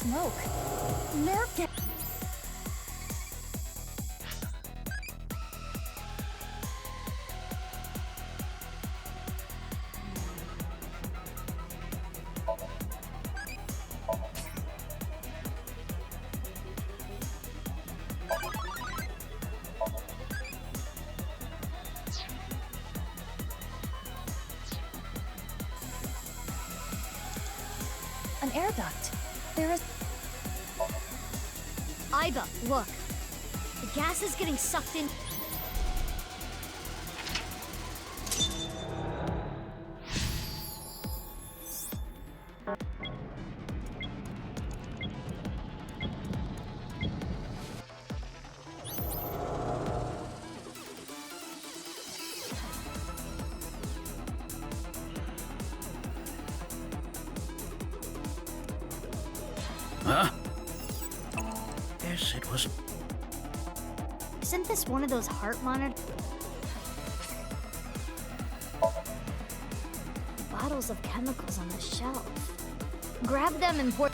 smoke. Nerve get. An air duct. There is. Aiba, look. The gas is getting sucked in. Huh? Guess it was... Isn't this one of those heart monitors? Bottles of chemicals on the shelf. Grab them and pour.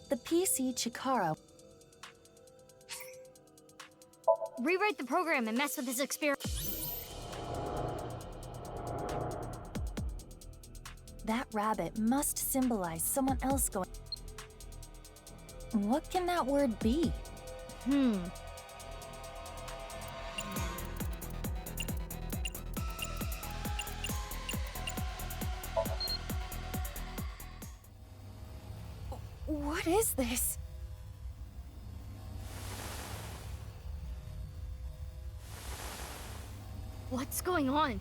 The PC Chikara. Rewrite the program and mess with his experiment. That rabbit must symbolize someone else going. What can that word be? What is this? What's going on?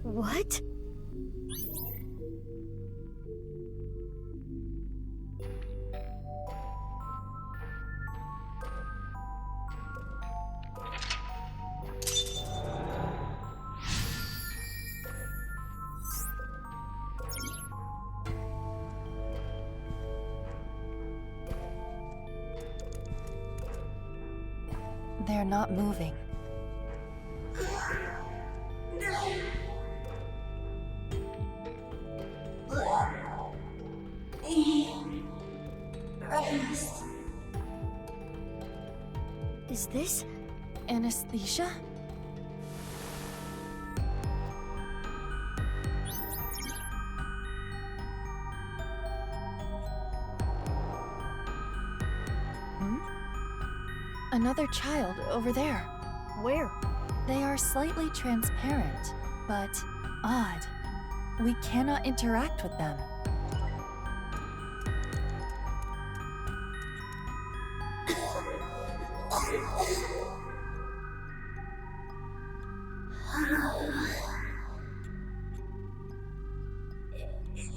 What? They're not moving. Is this? Anesthesia? Another child over there. Where? They are slightly transparent, but odd. We cannot interact with them.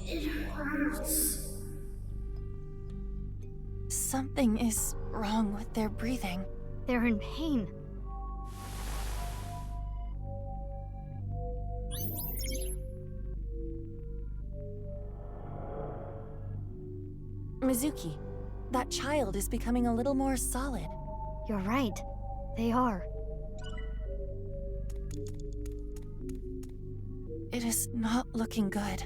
It hurts. Something is wrong with their breathing. They're in pain. Mizuki, that child is becoming a little more solid. You're right. They are. It is not looking good.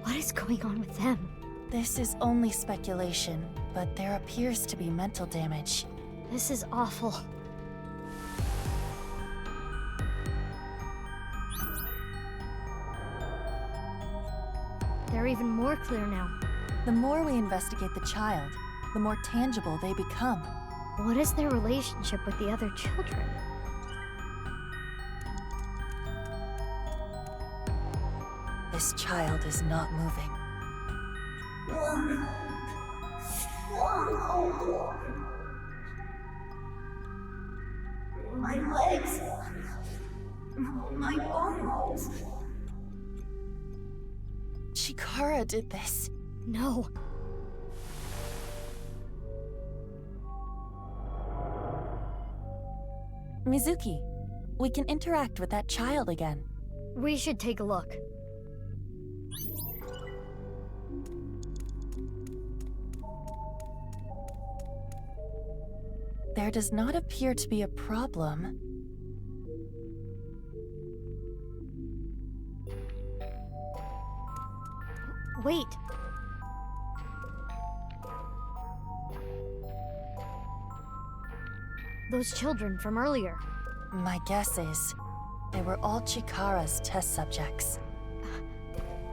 What is going on with them? This is only speculation, but there appears to be mental damage. This is awful. are even more clear now. The more we investigate the child, the more tangible they become. What is their relationship with the other children? This child is not moving. My legs. My bones. Chikara did this. No. Mizuki, we can interact with that child again. We should take a look. There does not appear to be a problem. Wait. Those children from earlier. My guess is they were all Chikara's test subjects.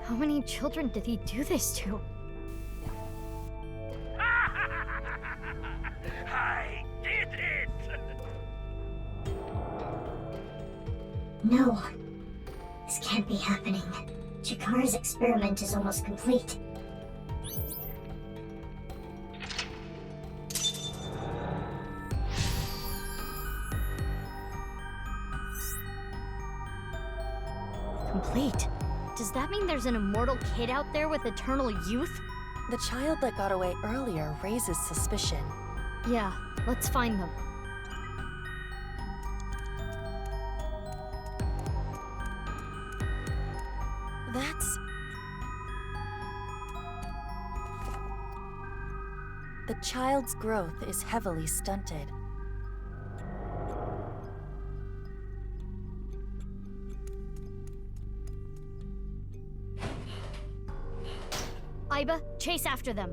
How many children did he do this to? I did it! No. This can't be happening. Chikara's experiment is almost complete. Complete. Does that mean there's an immortal kid out there with eternal youth? The child that got away earlier raises suspicion. Yeah, let's find them. That's... The child's growth is heavily stunted. Aiba, chase after them.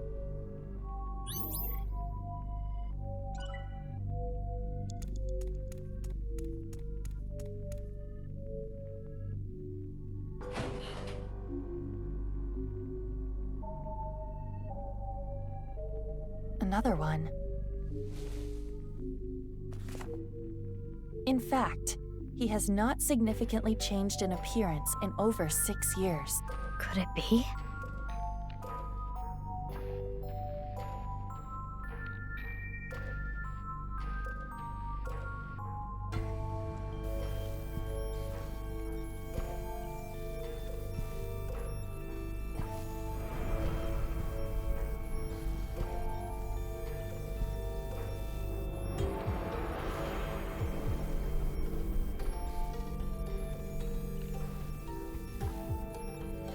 Another one. In fact, he has not significantly changed in appearance in over 6 years. Could it be?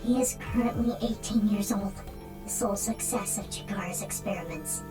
He is currently 18 years old, the sole success of Chikara's experiments.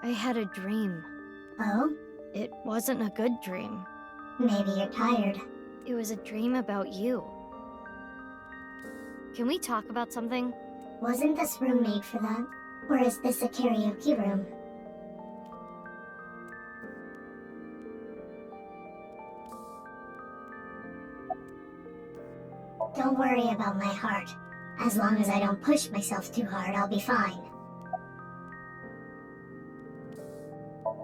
I had a dream. Oh? It wasn't a good dream. Maybe you're tired. It was a dream about you. Can we talk about something? Wasn't this room made for that? Or is this a karaoke room? Don't worry about my heart. As long as I don't push myself too hard, I'll be fine.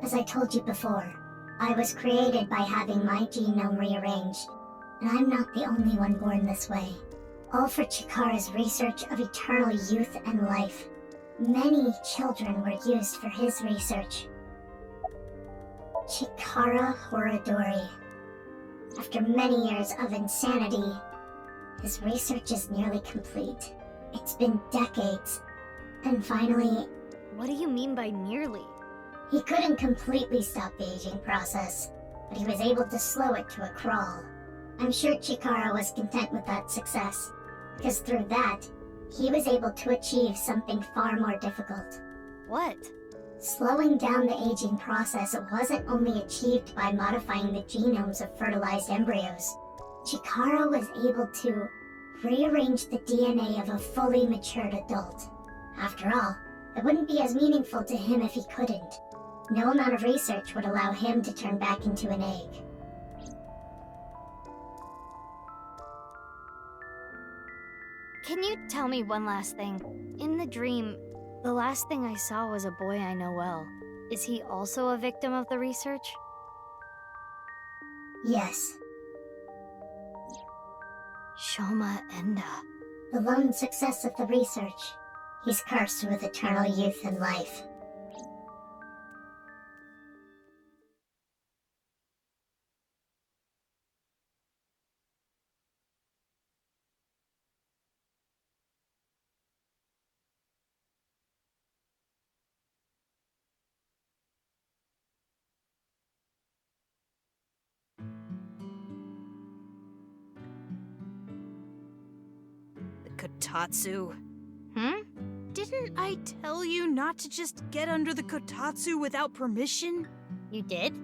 As I told you before, I was created by having my genome rearranged, and I'm not the only one born this way. All for Chikara's research of eternal youth and life. Many children were used for his research. Chikara Horadori. After many years of insanity, his research is nearly complete. It's been decades. And finally, What do you mean by nearly? he couldn't completely stop the aging process, but he was able to slow it to a crawl. I'm sure Chikara was content with that success, because through that, he was able to achieve something far more difficult. What? Slowing down the aging process wasn't only achieved by modifying the genomes of fertilized embryos. Chikara was able to rearrange the DNA of a fully matured adult. After all, it wouldn't be as meaningful to him if he couldn't. No amount of research would allow him to turn back into an egg. Can you tell me one last thing? In the dream, the last thing I saw was a boy I know well. Is he also a victim of the research? Yes, Shoma Enda. the lone success of the research. He's cursed with eternal youth and life. Kotatsu. Hmm? Didn't I tell you not to just get under the kotatsu without permission? You did?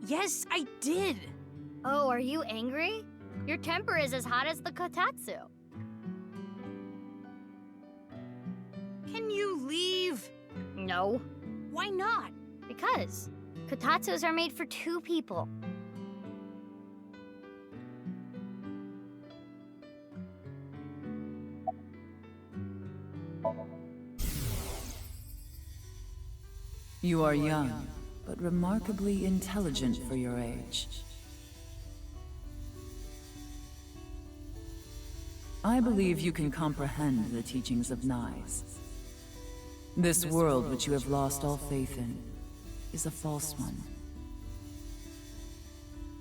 Yes, I did. Oh, are you angry? Your temper is as hot as the kotatsu. Can you leave? No. Why not? Because kotatsus are made for two people. You are young, but remarkably intelligent for your age. I believe you can comprehend the teachings of Knives. This world which you have lost all faith in is a false one.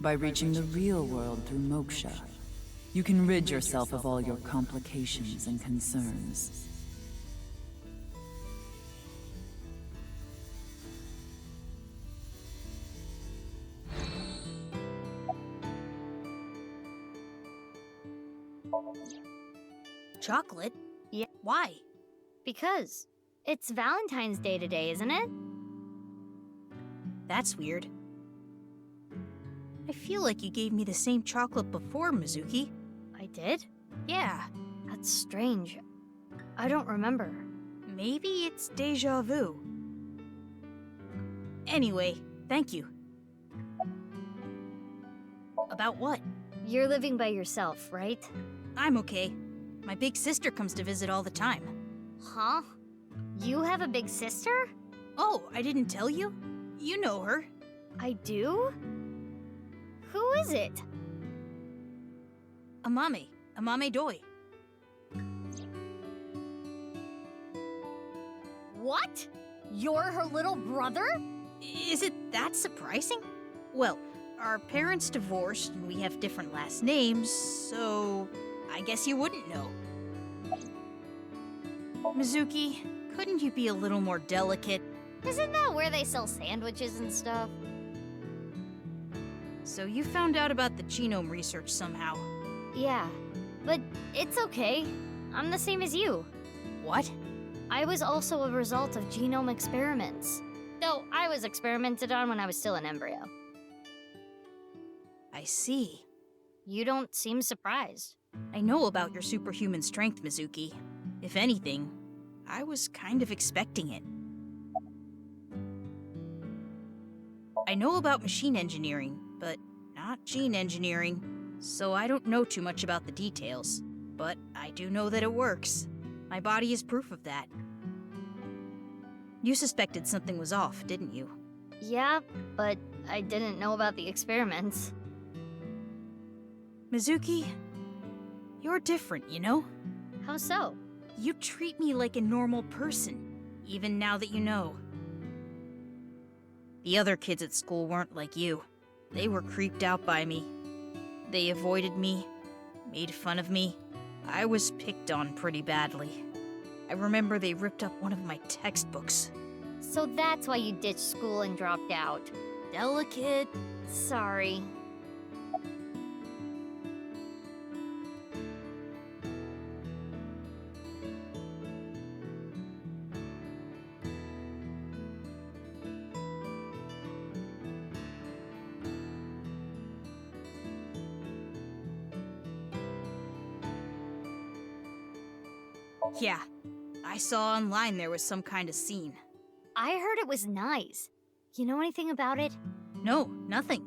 By reaching the real world through moksha, you can rid yourself of all your complications and concerns. Chocolate? Yeah. Why? Because it's Valentine's Day today, isn't it? That's weird. I feel like you gave me the same chocolate before, Mizuki. I did? Yeah, That's strange. I don't remember. maybe it's deja vu. Anyway, thank you. About what? You're living by yourself, right? I'm okay. My big sister comes to visit all the time. Huh? You have a big sister? Oh, I didn't tell you? You know her. I do? Who is it? Amame Doi. What? You're her little brother? Is it that surprising? Well, our parents divorced and we have different last names, so I guess you wouldn't know. Mizuki, couldn't you be a little more delicate? Isn't that where they sell sandwiches and stuff? So you found out about the genome research somehow. Yeah, but it's okay. I'm the same as you. What? I was also a result of genome experiments. Though I was experimented on when I was still an embryo. I see. You don't seem surprised. I know about your superhuman strength, Mizuki. If anything, I was kind of expecting it. I know about machine engineering, but not gene engineering, so I don't know too much about the details. But I do know that it works. My body is proof of that. You suspected something was off, didn't you? Yeah, but I didn't know about the experiments. Mizuki, you're different, you know? How so? You treat me like a normal person, even now that you know. The other kids at school weren't like you. They were creeped out by me. They avoided me, made fun of me. I was picked on pretty badly. I remember they ripped up one of my textbooks. So that's why you ditched school and dropped out. Delicate. Sorry. Yeah, I saw online there was some kind of scene. I heard it was nice. You know anything about it? No, nothing.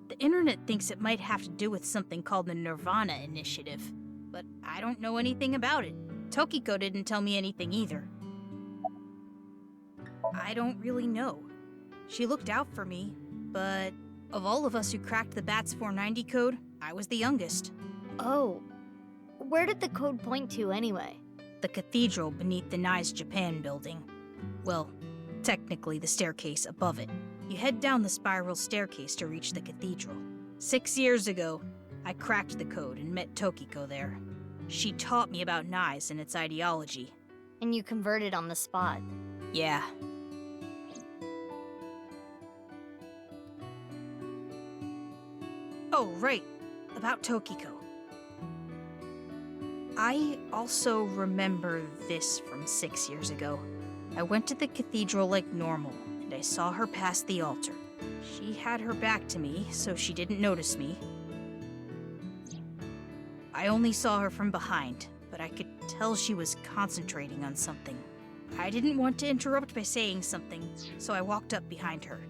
The internet thinks it might have to do with something called the nirvanA initiative, but I don't know anything about it. Tokiko didn't tell me anything either. I don't really know. She looked out for me, but of all of us who cracked the BATS 490 code, I was the youngest. Oh. Where did the code point to anyway? The cathedral beneath the Nice Japan building. Well, technically the staircase above it. You head down the spiral staircase to reach the cathedral. 6 years ago, I cracked the code and met Tokiko there. She taught me about Nice and its ideology. And you converted on the spot. Yeah. Oh, right. About Tokiko. I also remember this from 6 years ago. I went to the cathedral like normal, and I saw her past the altar. She had her back to me, so she didn't notice me. I only saw her from behind, but I could tell she was concentrating on something. I didn't want to interrupt by saying something, so I walked up behind her.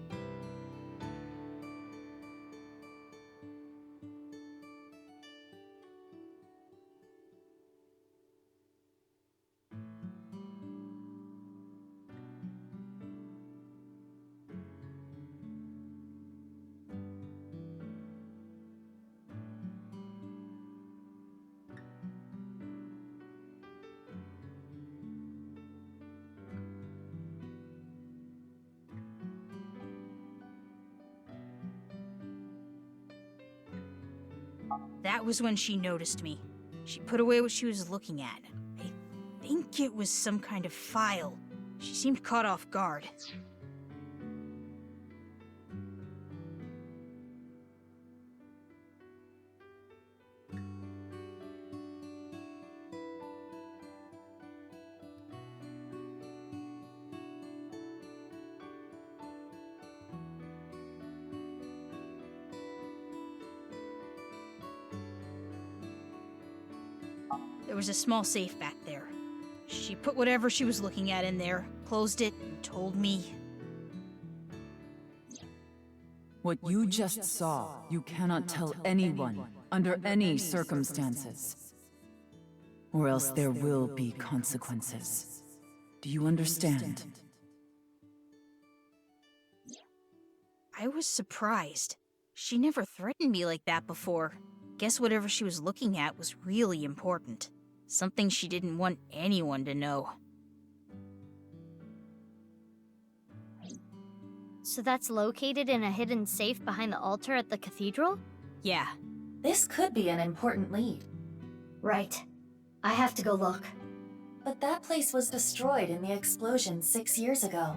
That was when she noticed me. She put away what she was looking at. I think it was some kind of file. She seemed caught off guard. There was a small safe back there. She put whatever she was looking at in there, closed it, and told me. What you just saw, you cannot tell anyone, under any circumstances. Or else there will be consequences. Do you understand? I was surprised. She never threatened me like that before. Guess whatever she was looking at was really important. Something she didn't want anyone to know. So that's located in a hidden safe behind the altar at the cathedral? Yeah. This could be an important lead. Right. I have to go look. But that place was destroyed in the explosion 6 years ago.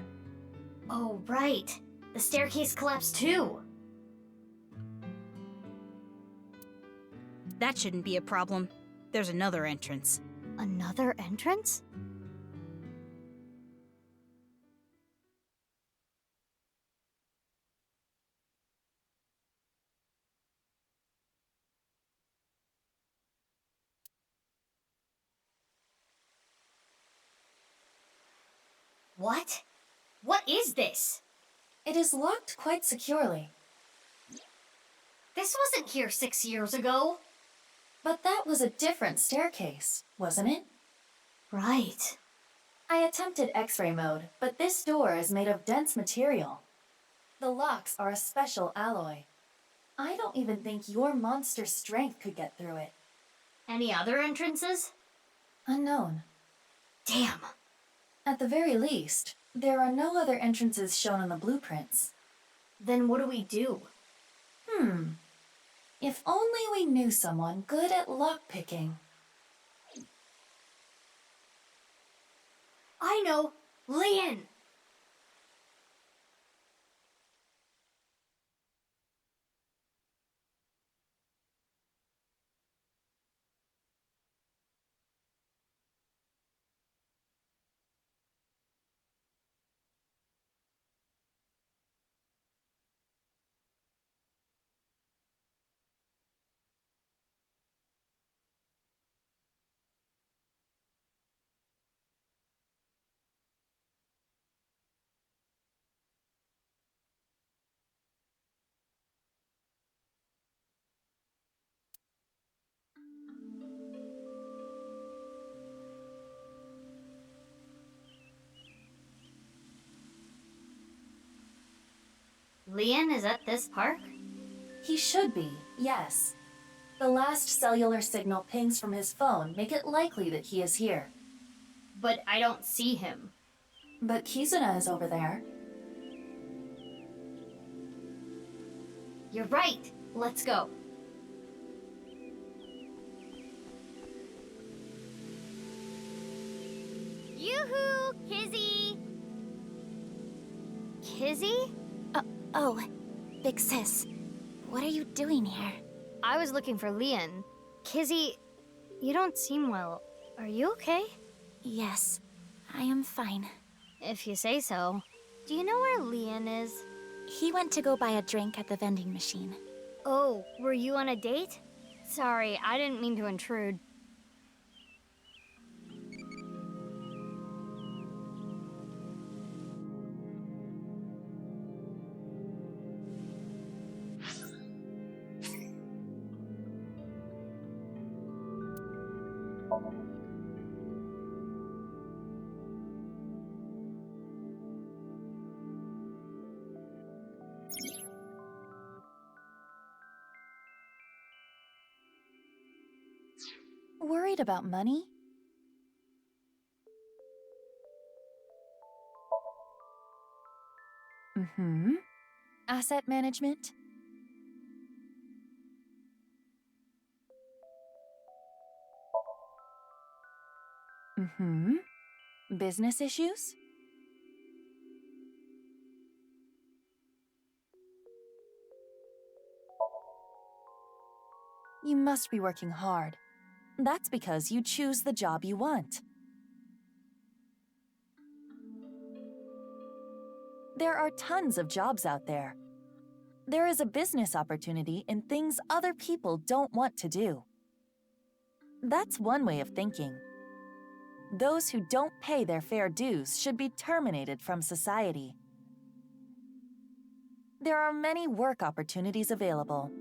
Oh, right. The staircase collapsed too. That shouldn't be a problem. There's another entrance. Another entrance? What? What is this? It is locked quite securely. This wasn't here 6 years ago. But that was a different staircase, wasn't it? Right. I attempted X-ray mode, but this door is made of dense material. The locks are a special alloy. I don't even think your monster strength could get through it. Any other entrances? Unknown. Damn. At the very least, there are no other entrances shown on the blueprints. Then what do we do? If only we knew someone good at lockpicking. I know! Lien! Lien is at this park? He should be, yes. The last cellular signal pings from his phone make it likely that he is here. But I don't see him. But Kizuna is over there. You're right! Let's go. Yoo-hoo! Kizzy! Kizzy? Oh, Big Sis. What are you doing here? I was looking for Lien. Kizzy, you don't seem well. Are you okay? Yes, I am fine. If you say so. Do you know where Lien is? He went to go buy a drink at the vending machine. Oh, were you on a date? Sorry, I didn't mean to intrude. Worried about money? Mm-hmm. Asset management? Mm-hmm. Business issues? You must be working hard. That's because you choose the job you want. There are tons of jobs out there. There is a business opportunity in things other people don't want to do. That's one way of thinking. Those who don't pay their fair dues should be terminated from society. There are many work opportunities available.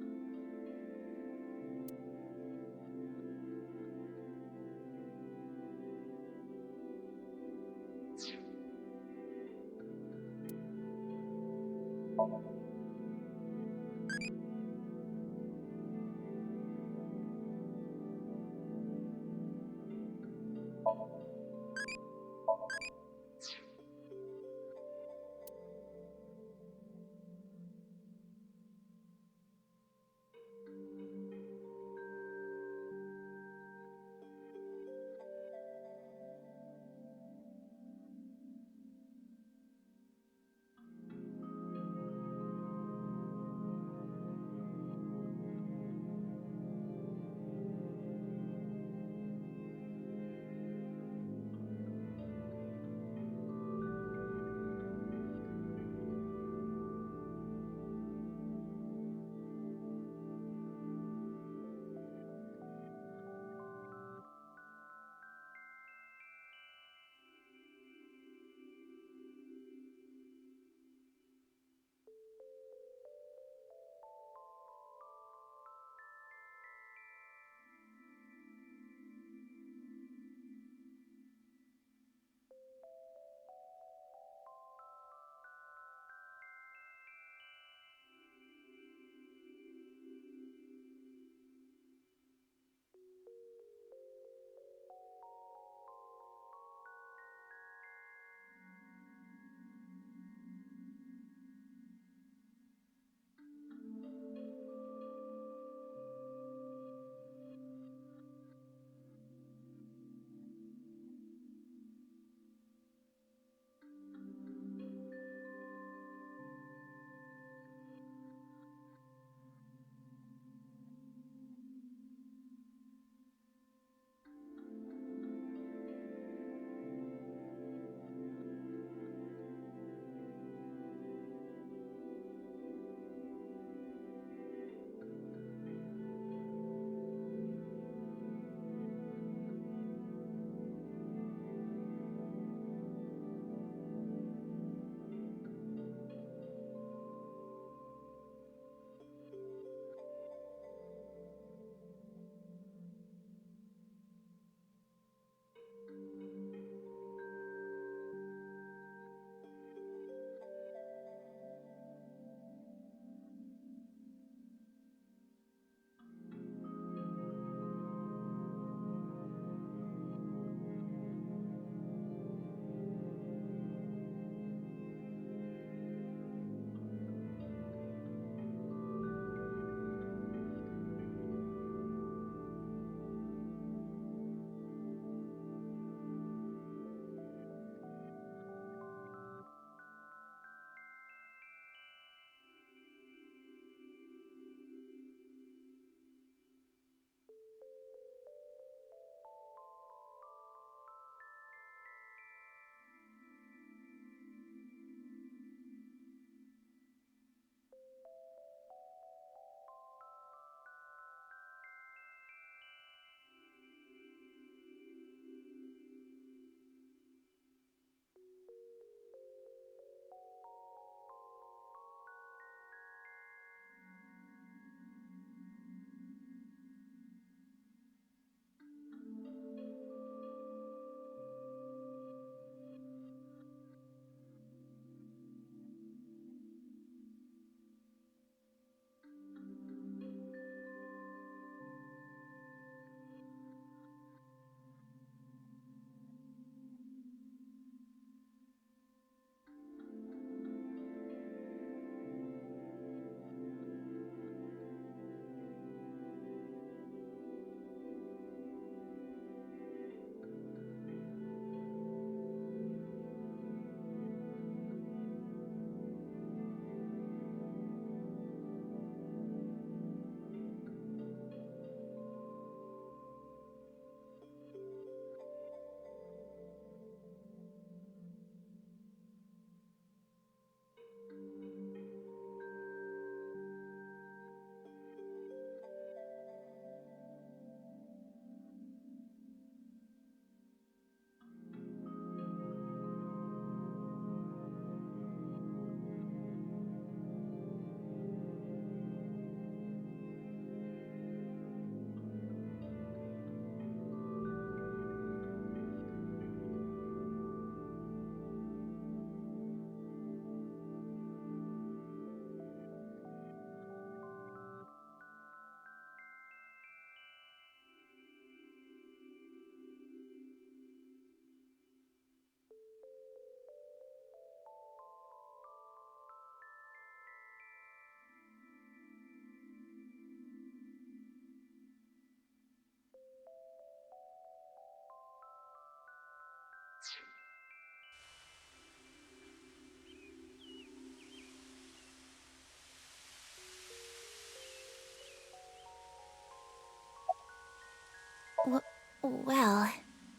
Well,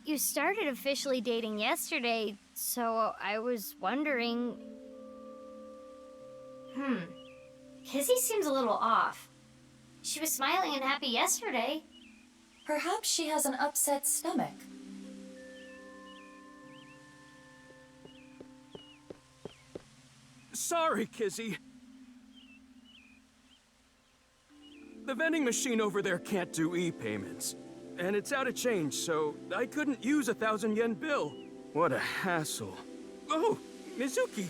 You started officially dating yesterday, so I was wondering... Kizzy seems a little off. She was smiling and happy yesterday. Perhaps she has an upset stomach. Sorry, Kizzy. The vending machine over there can't do e-payments. And it's out of change, so I couldn't use a 1,000 yen bill. What a hassle. Oh, Mizuki,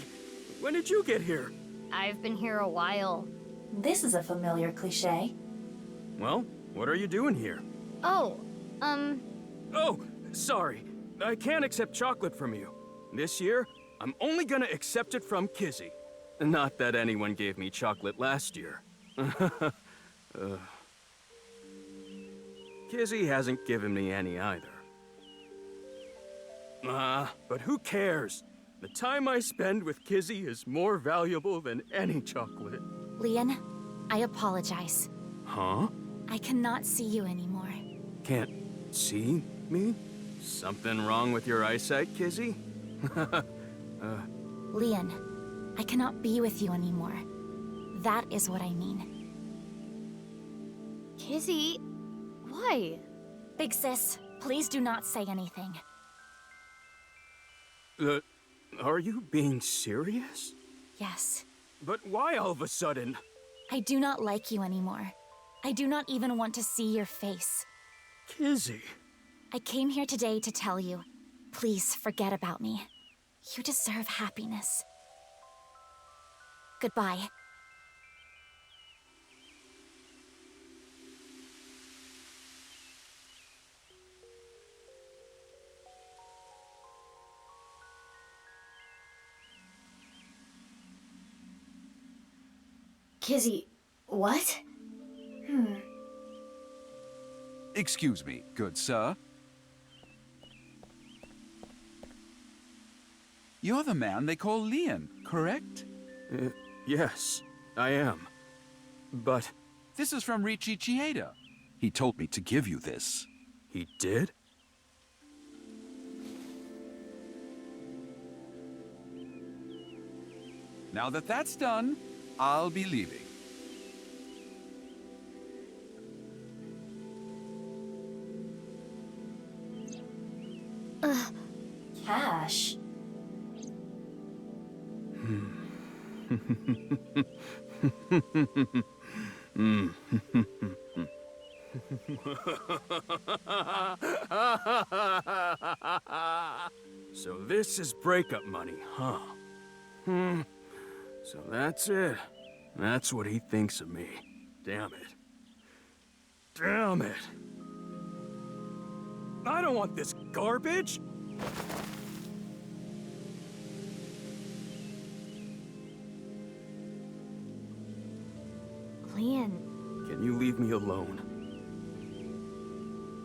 when did you get here? I've been here a while. This is a familiar cliché. Well, what are you doing here? Oh, Oh, sorry. I can't accept chocolate from you. This year, I'm only gonna accept it from Kizzy. Not that anyone gave me chocolate last year. Kizzy hasn't given me any either. But who cares? The time I spend with Kizzy is more valuable than any chocolate. Lien, I apologize. Huh? I cannot see you anymore. Can't see me? Something wrong with your eyesight, Kizzy? Lien, I cannot be with you anymore. That is what I mean. Kizzy, why? Big sis, please do not say anything. Are you being serious? Yes, But why all of a sudden? I do not like you anymore. I do not even want to see your face. Kizzy. I came here today to tell you, please forget about me. You deserve happiness. Goodbye. Kizzy, what? Excuse me, good sir. You're the man they call Lien, correct? Yes, I am. But This is from Riichi Chieda. He told me to give you this. he did? Now that that's done, I'll be leaving. Cash. So this is breakup money, huh? So that's it. That's what he thinks of me. Damn it. Damn it. I don't want this garbage! Lien, Can you leave me alone?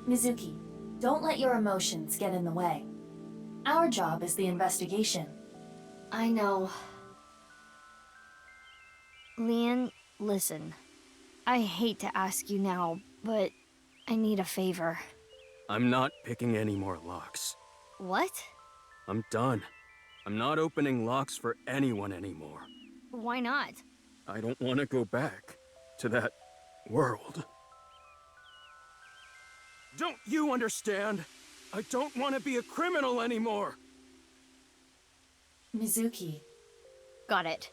Mizuki, don't let your emotions get in the way. Our job is the investigation. I know. Lien, listen. I hate to ask you now, but I need a favor. I'm not picking any more locks. What? I'm done. I'm not opening locks for anyone anymore. Why not? I don't want to go back to that world. Don't you understand? I don't want to be a criminal anymore. Mizuki, Got it.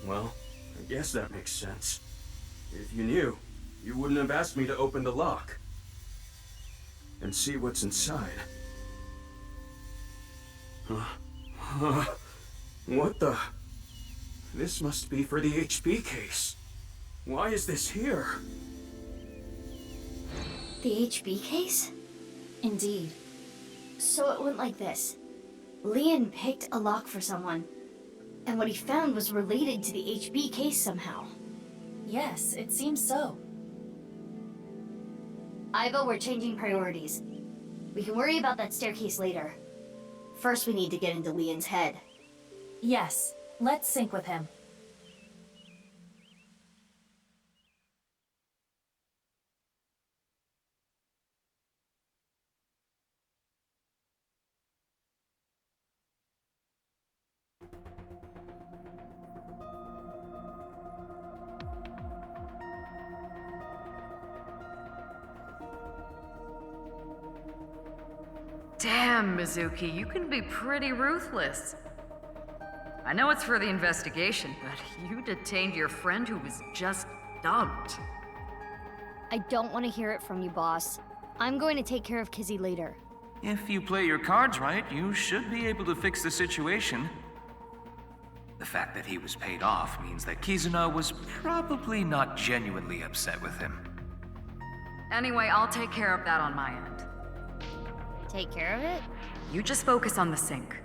Well, I guess that makes sense. If you knew, you wouldn't have asked me to open the lock and see what's inside. What the? This must be for the HP case. Why is this here? The HB case? indeed. So it went like this. Lien picked a lock for someone, and what he found was related to the HB case somehow. Yes, it seems so. Ivo, we're changing priorities. We can worry about that staircase later. First, we need to get into Lien's head. Yes, let's sync with him. Damn, Mizuki, you can be pretty ruthless. I know it's for the investigation, but you detained your friend who was just dumped. I don't want to hear it from you, boss. I'm going to take care of Kizzy later. If you play your cards right, you should be able to fix the situation. The fact that he was paid off means that Kizuna was probably not genuinely upset with him. Anyway, I'll take care of that on my end. Take care of it? You just focus on the sync.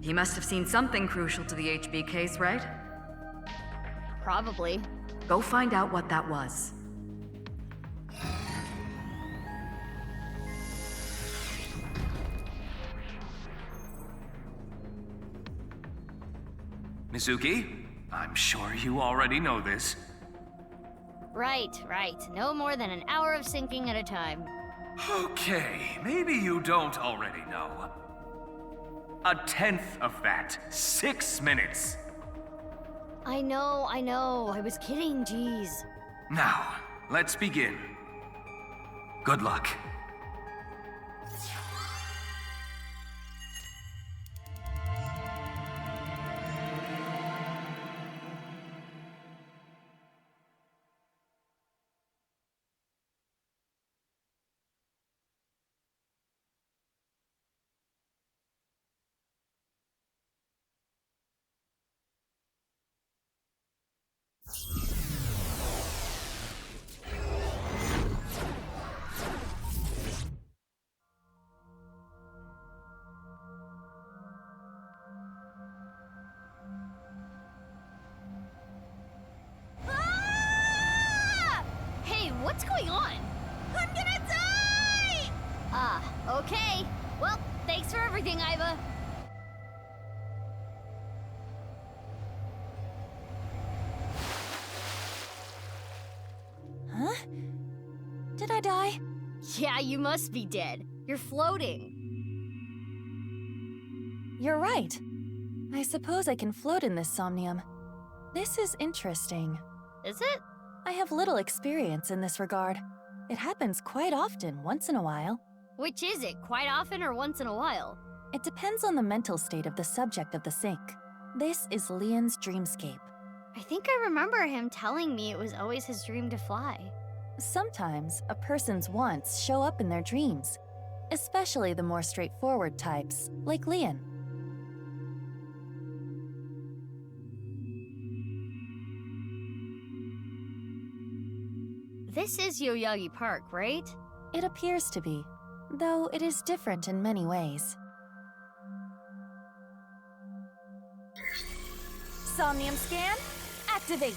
He must have seen something crucial to the HB case, right? Probably. Go find out what that was. Mizuki, I'm sure you already know this. Right. No more than an hour of syncing at a time. Okay, maybe you don't already know. 1/10 of that, 6 minutes. I know. I was kidding, jeez. Now, let's begin. Good luck. Hey, what's going on? I'm gonna die! Okay. Well, thanks for everything, Iva. Huh? Did I die? Yeah, you must be dead. You're floating. You're right. I suppose I can float in this Somnium. This is interesting. Is it? I have little experience in this regard. It happens quite often, once in a while. Which is it, quite often or once in a while? It depends on the mental state of the subject of the sync. This is Lien's dreamscape. I think I remember him telling me it was always his dream to fly. Sometimes, a person's wants show up in their dreams, especially the more straightforward types, like Lien. This is Yoyagi Park, right? It appears to be, though it is different in many ways. Somnium scan, activate!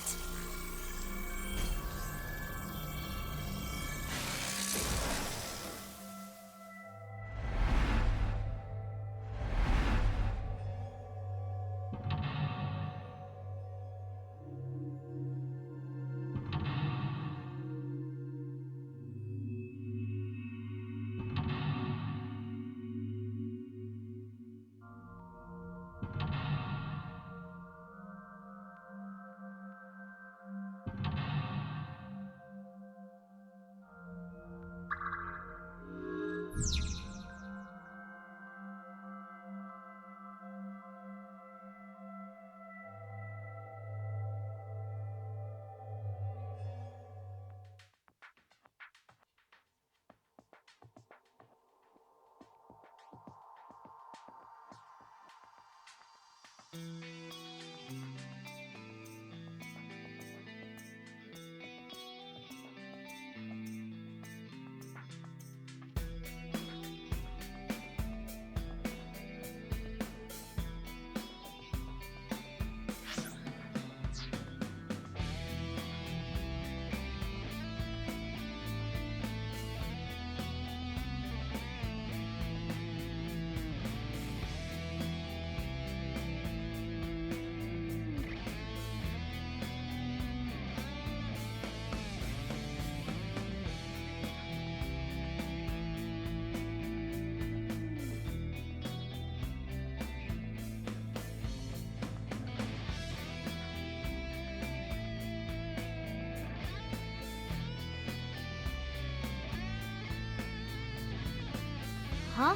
Huh?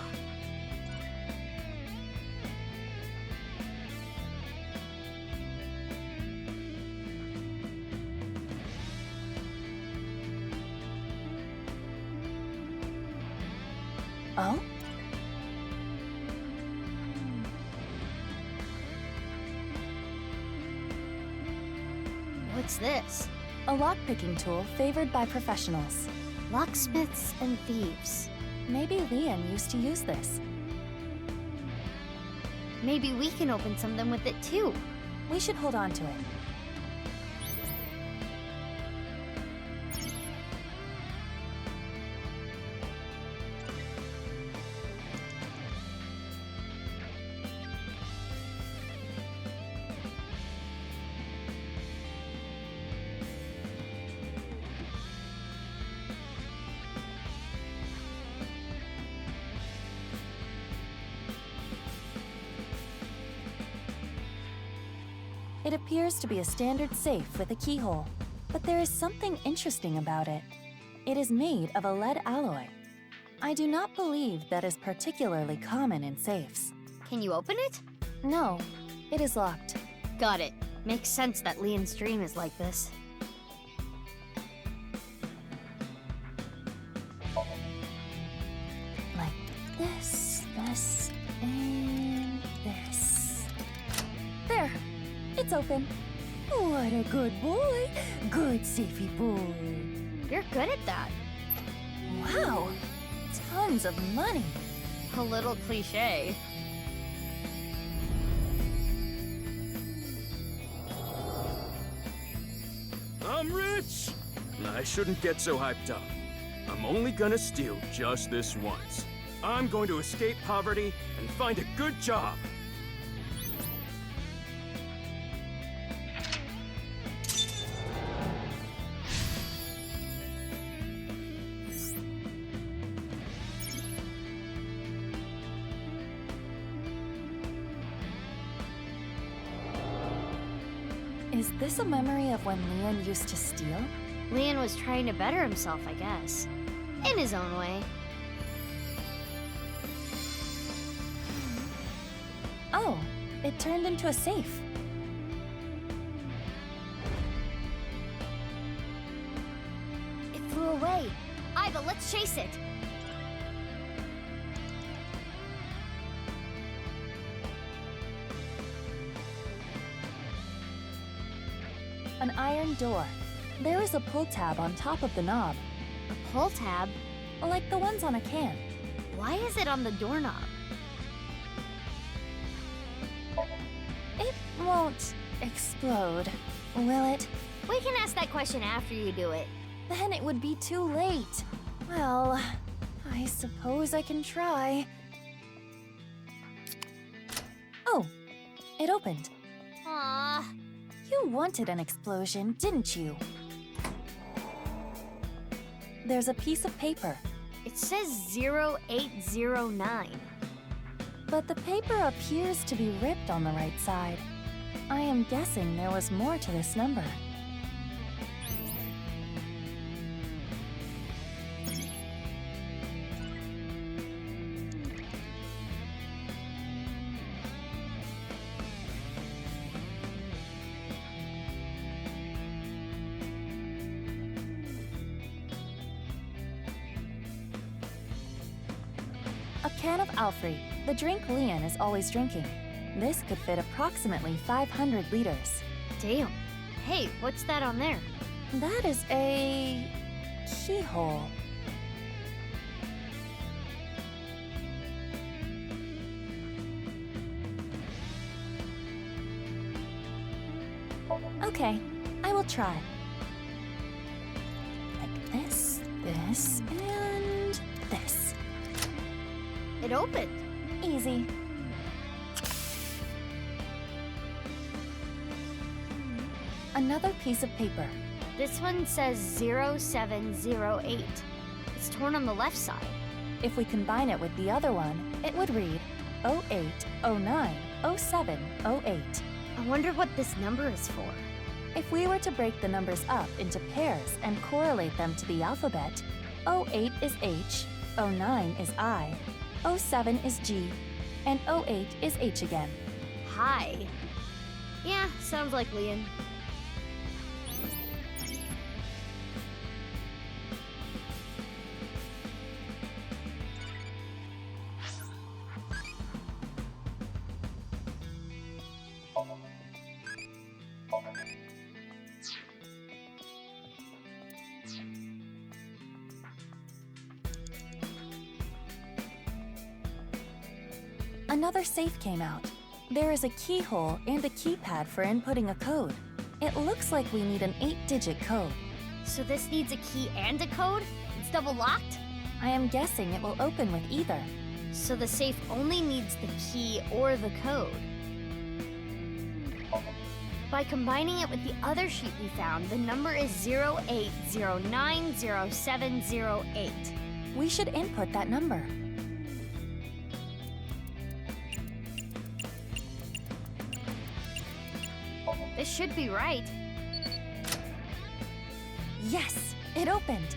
Oh? What's this? A lockpicking tool favored by professionals. Locksmiths and thieves. Maybe Lien used to use this. Maybe we can open something with it too. We should hold on to it. It appears to be a standard safe with a keyhole, but there is something interesting about it. It is made of a lead alloy. I do not believe that is particularly common in safes. Can you open it? No, it is locked. Got it. Makes sense that Lien's dream is like this. Like this, and this. There! It's open. What a good boy. Good safety boy. You're good at that. Wow. Tons of money. A little cliche. I'm rich! I shouldn't get so hyped up. I'm only gonna steal just this once. I'm going to escape poverty and find a good job. Is this a memory of when Lien used to steal? Lien was trying to better himself, I guess. In his own way. Oh, it turned into a safe. It flew away. Iva, let's chase it. An iron door. There is a pull tab on top of the knob, A pull tab? like the ones on a can. Why is it on the doorknob? It won't explode, will it? We can ask that question after you do it. Then it would be too late. Well, I suppose I can try. Oh, it opened. Aww. You wanted an explosion, didn't you? There's a piece of paper, It says 0809. but the paper appears to be ripped on the right side. I am guessing there was more to this number. A can of Alfrey, the drink Lien is always drinking. This could fit approximately 500 liters. Damn. Hey, what's that on there? That is a keyhole. Okay, I will try. Like this, this, and this. It opened. Easy. Another piece of paper. This one says 0708. It's torn on the left side. If we combine it with the other one, it would read 08090708. I wonder what this number is for. If we were to break the numbers up into pairs and correlate them to the alphabet, 08 is H, 09 is I, 07 is G, and 08 is H again. Hi. Yeah, sounds like Lien. Another safe came out. There is a keyhole and a keypad for inputting a code. It looks like we need an 8-digit code. So this needs a key and a code? It's double locked? I am guessing it will open with either. So the safe only needs the key or the code. By combining it with the other sheet we found, the number is 08090708. We should input that number. This should be right. Yes, it opened.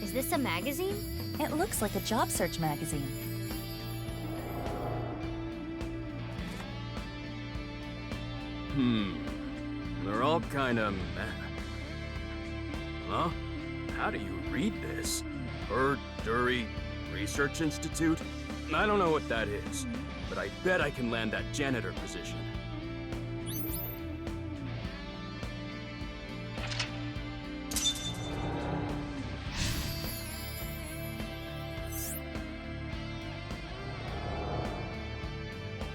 Is this a magazine? It looks like a job search magazine. They're all kinda meh. Huh? How do you read this? Dury Research Institute? I don't know what that is, but I bet I can land that janitor position.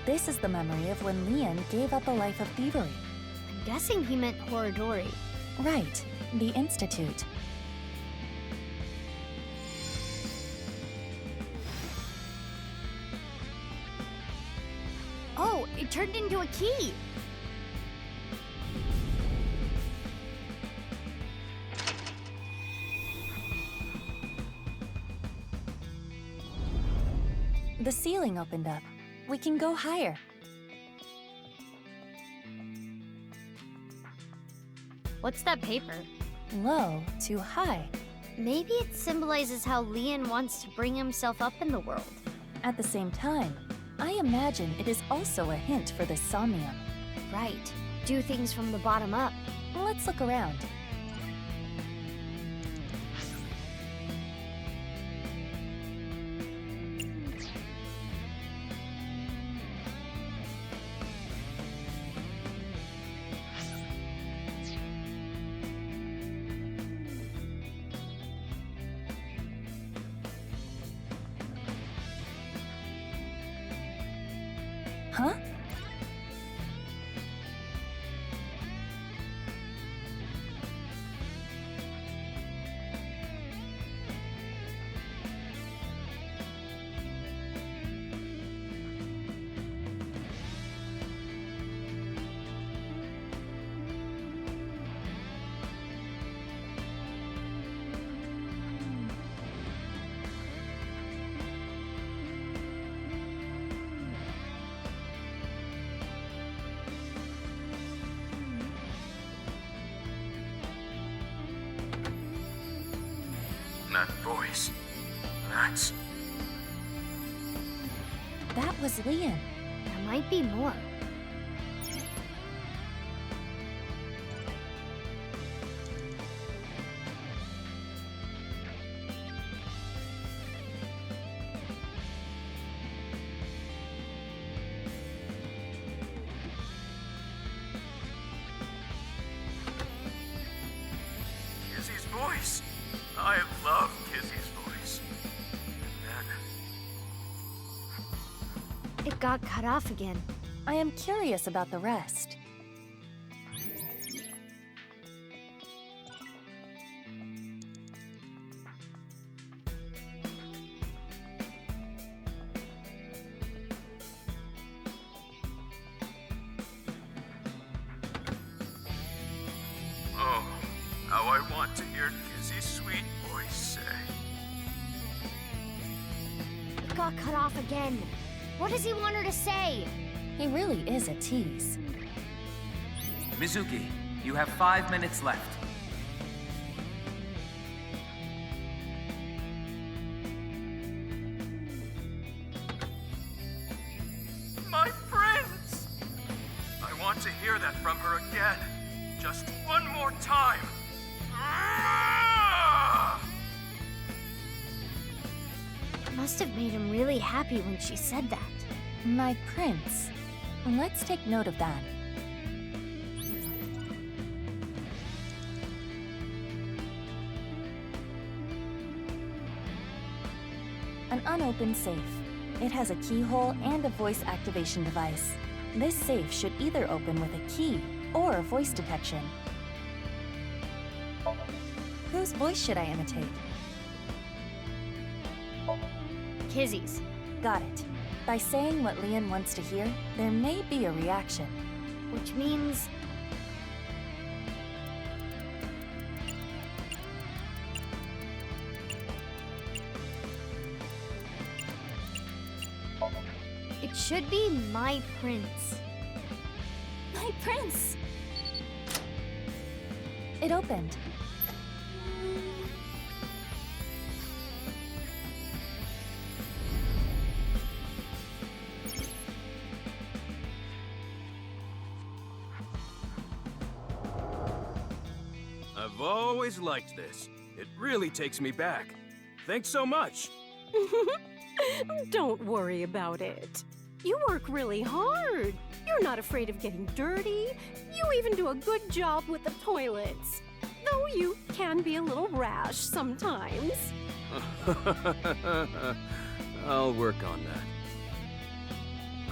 This is the memory of when Lien gave up a life of thievery. I'm guessing he meant Horadori. Right, the Institute. Oh, it turned into a key! The ceiling opened up. We can go higher. What's that paper? Low to high. Maybe it symbolizes how Lien wants to bring himself up in the world. At the same time, I imagine it is also a hint for the Somnium. Right. Do things from the bottom up. Let's look around. Huh? That voice. That's... That was Lien. There might be more. Kizzy's voice. I love Kizzy's voice. And It got cut off again. I am curious about the rest. oh, how I want to hear Kizzy's sweet voice say. It got cut off again. What does he want her to say? He really is a tease. Mizuki, you have 5 minutes left. My friends! I want to hear that from her again. Just one more time. Ah! It must have made him really happy when she said that. My prince. Let's take note of that. An unopened safe. It has a keyhole and a voice activation device. This safe should either open with a key or a voice detection. Whose voice should I imitate? Kizzy's. Got it. By saying what Lien wants to hear, there may be a reaction. Which means... it should be my prince. My prince! It opened. I've always liked this. It really takes me back. Thanks so much. Don't worry about it. You work really hard. You're not afraid of getting dirty. You even do a good job with the toilets. Though you can be a little rash sometimes. I'll work on that.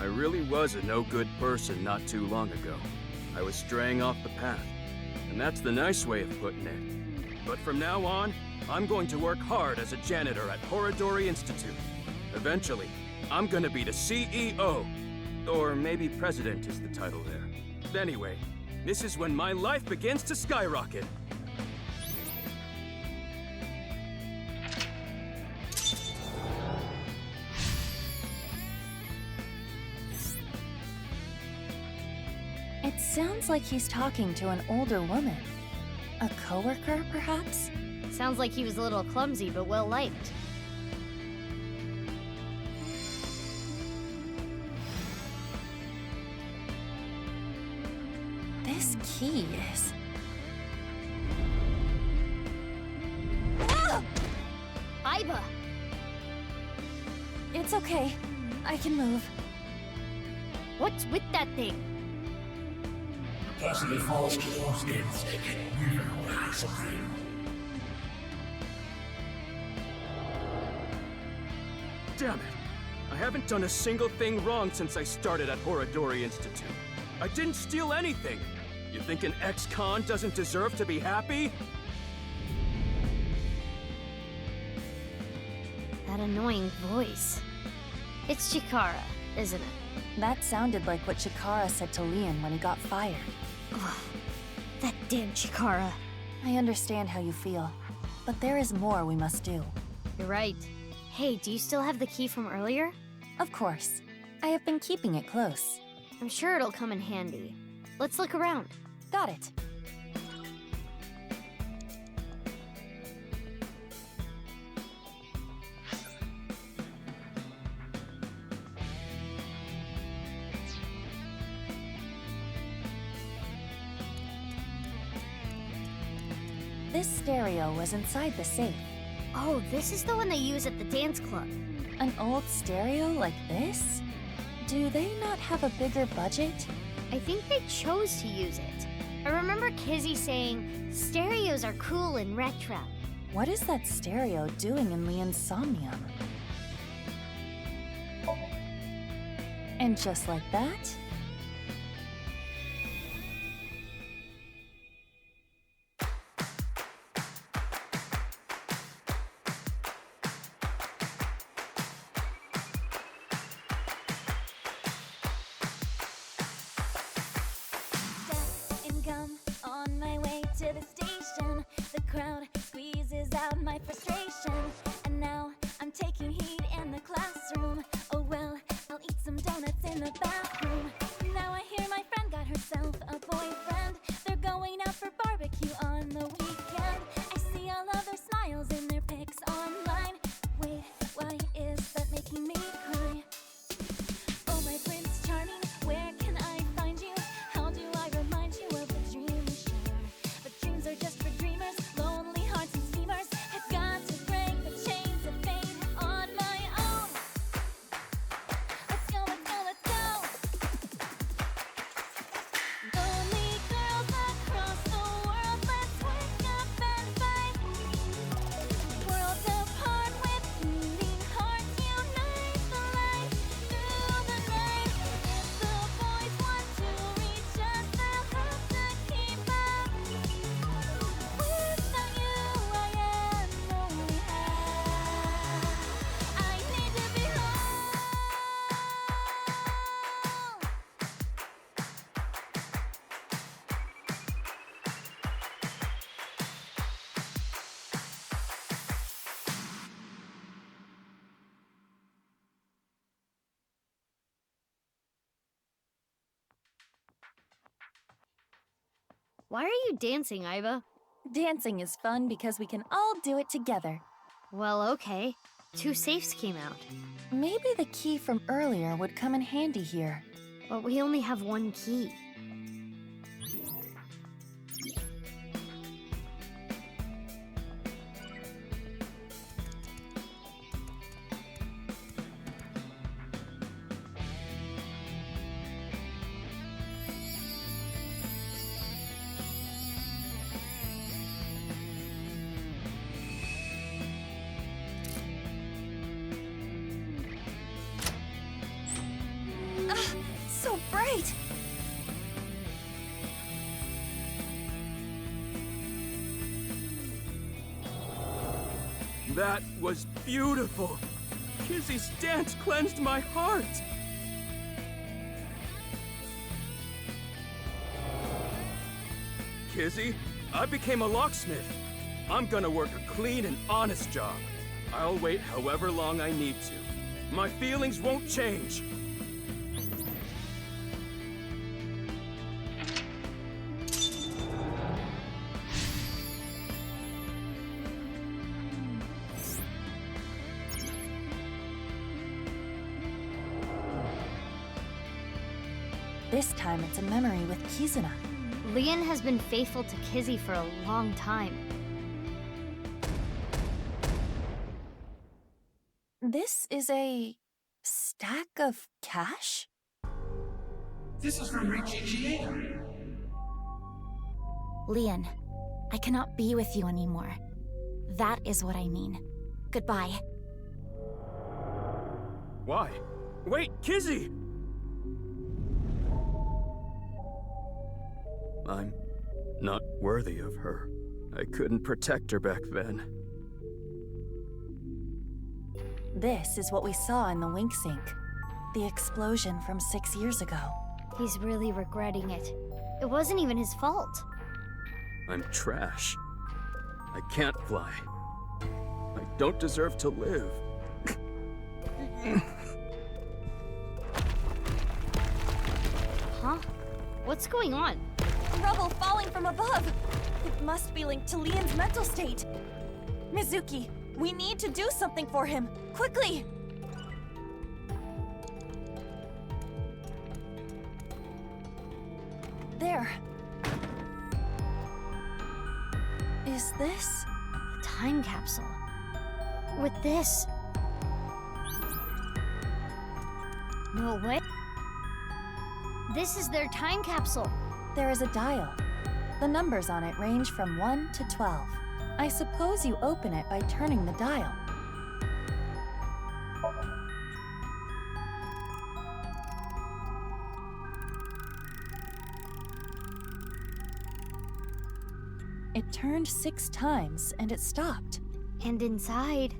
I really was a no-good person not too long ago. I was straying off the path. And that's the nice way of putting it. But from now on, I'm going to work hard as a janitor at Horodori Institute. Eventually, I'm gonna be the CEO. Or maybe president is the title there. Anyway, this is when my life begins to skyrocket. It sounds like he's talking to an older woman. A coworker, perhaps? Sounds like he was a little clumsy, but well-liked. This key is... Aiba! It's okay. I can move. What's with that thing? Damn it! I haven't done a single thing wrong since I started at Horodori Institute. I didn't steal anything! You think an ex-con doesn't deserve to be happy? That annoying voice. It's Chikara, isn't it? That sounded like what Chikara said to Lien when he got fired. Ugh, that damn Chikara. I understand how you feel, but there is more we must do. You're right. Hey, do you still have the key from earlier? Of course. I have been keeping it close. I'm sure it'll come in handy. Let's look around. Got it. This stereo was inside the safe. Oh, this is the one they use at the dance club. An old stereo like this? Do they not have a bigger budget? I think they chose to use it. I remember Kizzy saying, stereos are cool and retro. What is that stereo doing in Lien's Somnium? And just like that, on my way to the station. The crowd squeezes out my frustration. And now I'm taking heat in the classroom. Oh well, I'll eat some donuts in the bathroom. Now I hear my friend got herself a boyfriend. Why are you dancing, Iva? Dancing is fun because we can all do it together. Well, okay. 2 safes came out. Maybe the key from earlier would come in handy here. But we only have 1 key. So bright! That was beautiful. Kizzy's dance cleansed my heart. Kizzy, I became a locksmith. I'm gonna work a clean and honest job. I'll wait however long I need to. My feelings won't change. This time it's a memory with Kizuna. Lien has been faithful to Kizzy for a long time. This is a stack of cash? This is from Richichieda. Lien, I cannot be with you anymore. That is what I mean. Goodbye. Why? Wait, Kizzy! I'm not worthy of her. I couldn't protect her back then. This is what we saw in the wink sink. The explosion from 6 years ago. He's really regretting it. It wasn't even his fault. I'm trash. I can't fly. I don't deserve to live. Huh? What's going on? Rubble falling from above! It must be linked to Lien's mental state. Mizuki, we need to do something for him. Quickly! There. Is this? A time capsule. With this. No way. This is their time capsule. There is a dial. The numbers on it range from 1 to 12. I suppose you open it by turning the dial. It turned 6 times and it stopped. And inside...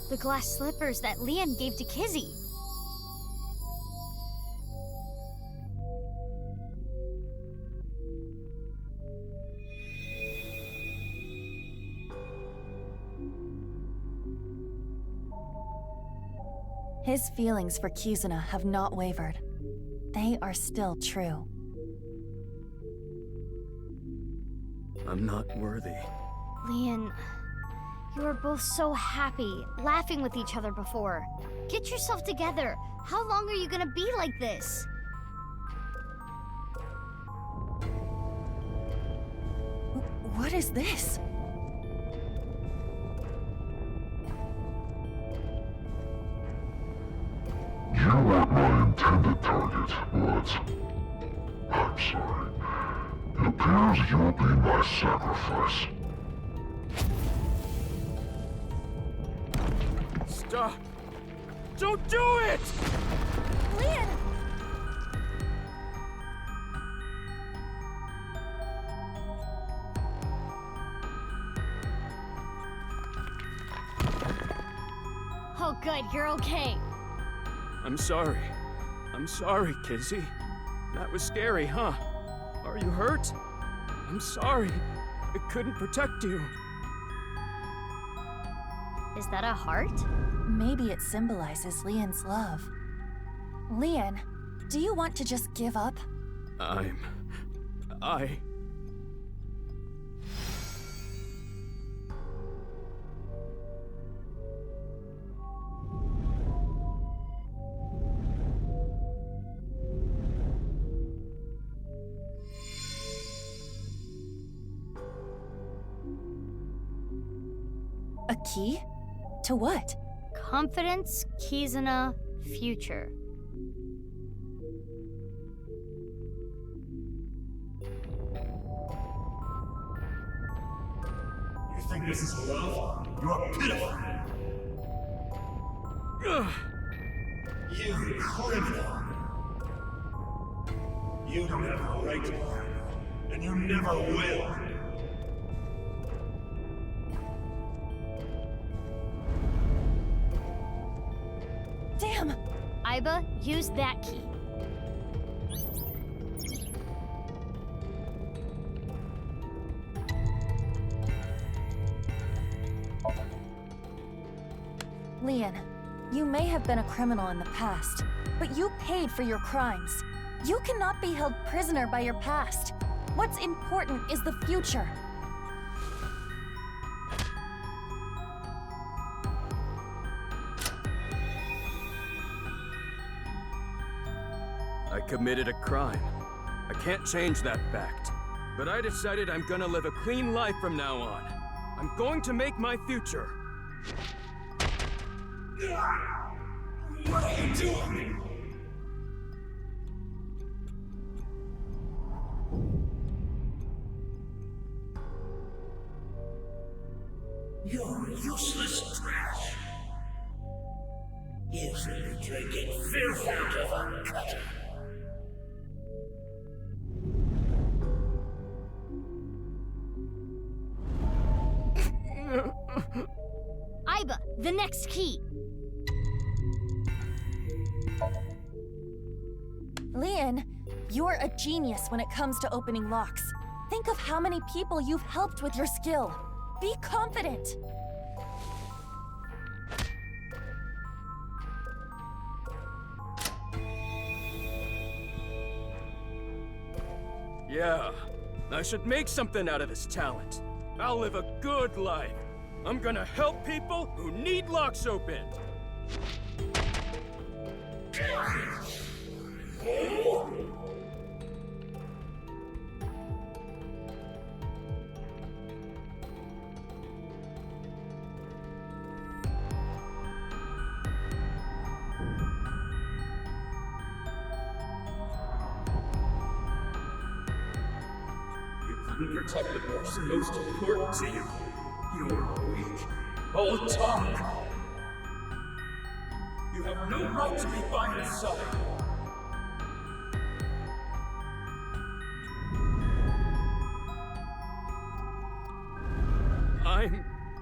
the glass slippers that Lien gave to Kizzy. His feelings for Kizuna have not wavered. They are still true. I'm not worthy. Lien, you were both so happy, laughing with each other before. Get yourself together. How long are you gonna be like this? What is this? You weren't my intended target, but I'm sorry. It appears you'll be my sacrifice. Stop! Don't do it! Lien! Oh good, you're okay. I'm sorry. I'm sorry, Kizzy. That was scary, huh? Are you hurt? I'm sorry. I couldn't protect you. Is that a heart? Maybe it symbolizes Lien's love. Lien, Do you want to just give up? A key? To what? Confidence, Kizuna, future. You think this is love? You're pitiful. You criminal. You don't have a right to harm her, and you never will. Damn! Aiba, use that key. Lien, you may have been a criminal in the past, but you paid for your crimes. You cannot be held prisoner by your past. What's important is the future. I committed a crime. I can't change that fact. But I decided I'm gonna live a clean life from now on. I'm going to make my future. What are you doing? You're useless trash. Usually drinking filth out of a gutter. Aiba, the next key. Lien, you're a genius when it comes to opening locks. Think of how many people you've helped with your skill. Be confident. Yeah, I should make something out of this talent. I'll live a good life. I'm gonna help people who need locks opened. You protect the person most important to you. You're weak. All talk. You have no right to be by his side.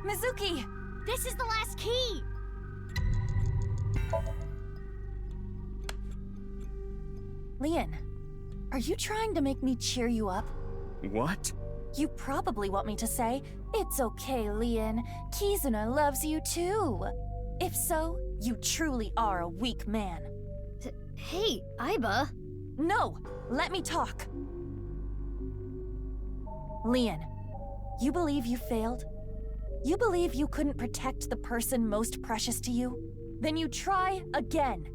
Mizuki! This is the last key! Lien, are you trying to make me cheer you up? What? You probably want me to say, "It's okay, Lien. Kizuna loves you too." If so, you truly are a weak man. Hey, Aiba. No! Let me talk! Lien, you believe you failed? You believe you couldn't protect the person most precious to you? Then you try again.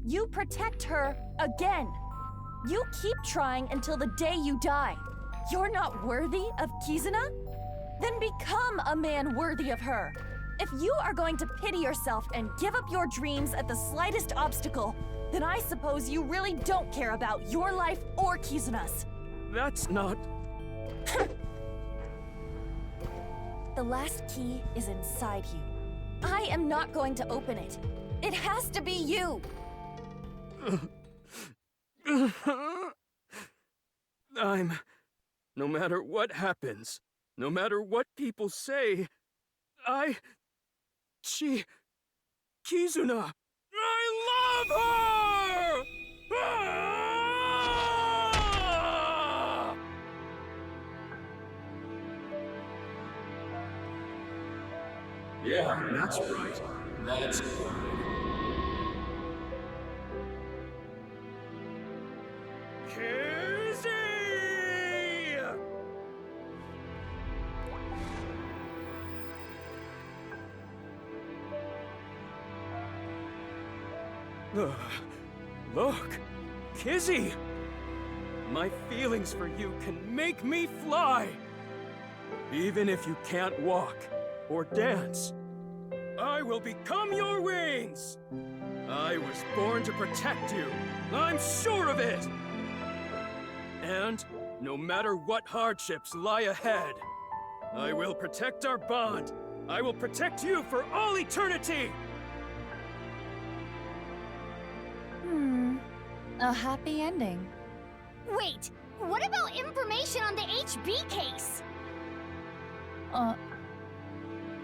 You protect her again. You keep trying until the day you die. You're not worthy of Kizuna? Then become a man worthy of her. If you are going to pity yourself and give up your dreams at the slightest obstacle, then I suppose you really don't care about your life or Kizuna's. That's not... The last key is inside you. I am not going to open it. It has to be you! No matter what happens, no matter what people say, Kizuna, I love her! Ah! Yeah, that's right. That's good. Look! Kizzy! My feelings for you can make me fly! Even if you can't walk or dance, I will become your wings! I was born to protect you, I'm sure of it! And no matter what hardships lie ahead, I will protect our bond. I will protect you for all eternity! A happy ending. Wait, what about information on the HB case?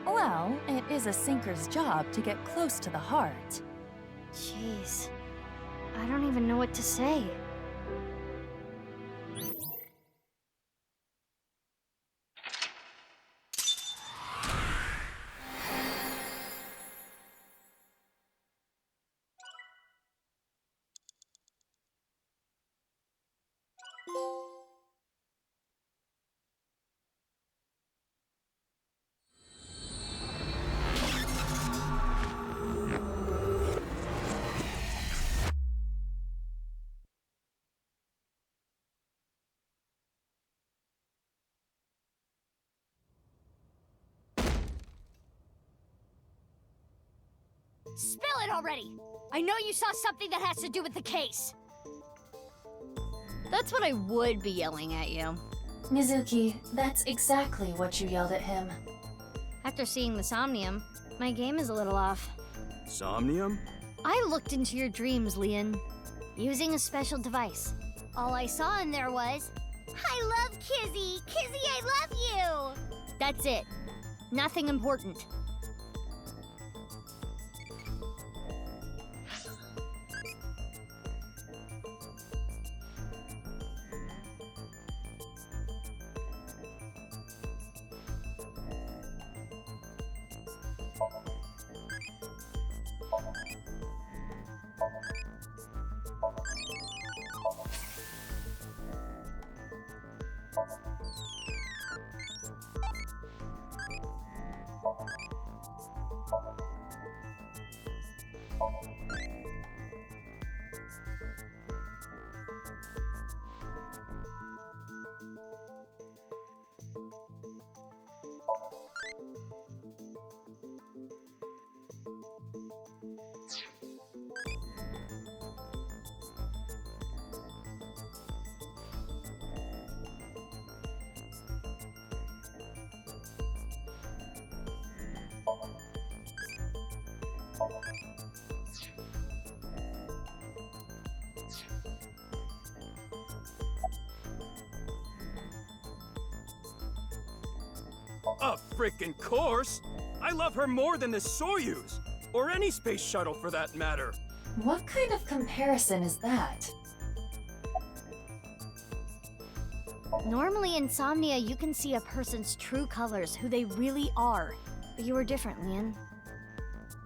Well, it is a sinker's job to get close to the heart. Jeez, I don't even know what to say. Spill it already! I know you saw something that has to do with the case. That's what I would be yelling at you. Mizuki, that's exactly what you yelled at him. After seeing the Somnium, my game is a little off. Somnium? I looked into your dreams, Lien, using a special device. All I saw in there was, I love Kizzy! Kizzy, I love you! That's it. Nothing important. A frickin' course! I love her more than this Soyuz, or any space shuttle for that matter. What kind of comparison is that? Normally in Insomnia, you can see a person's true colors, who they really are. But you were different, Lien.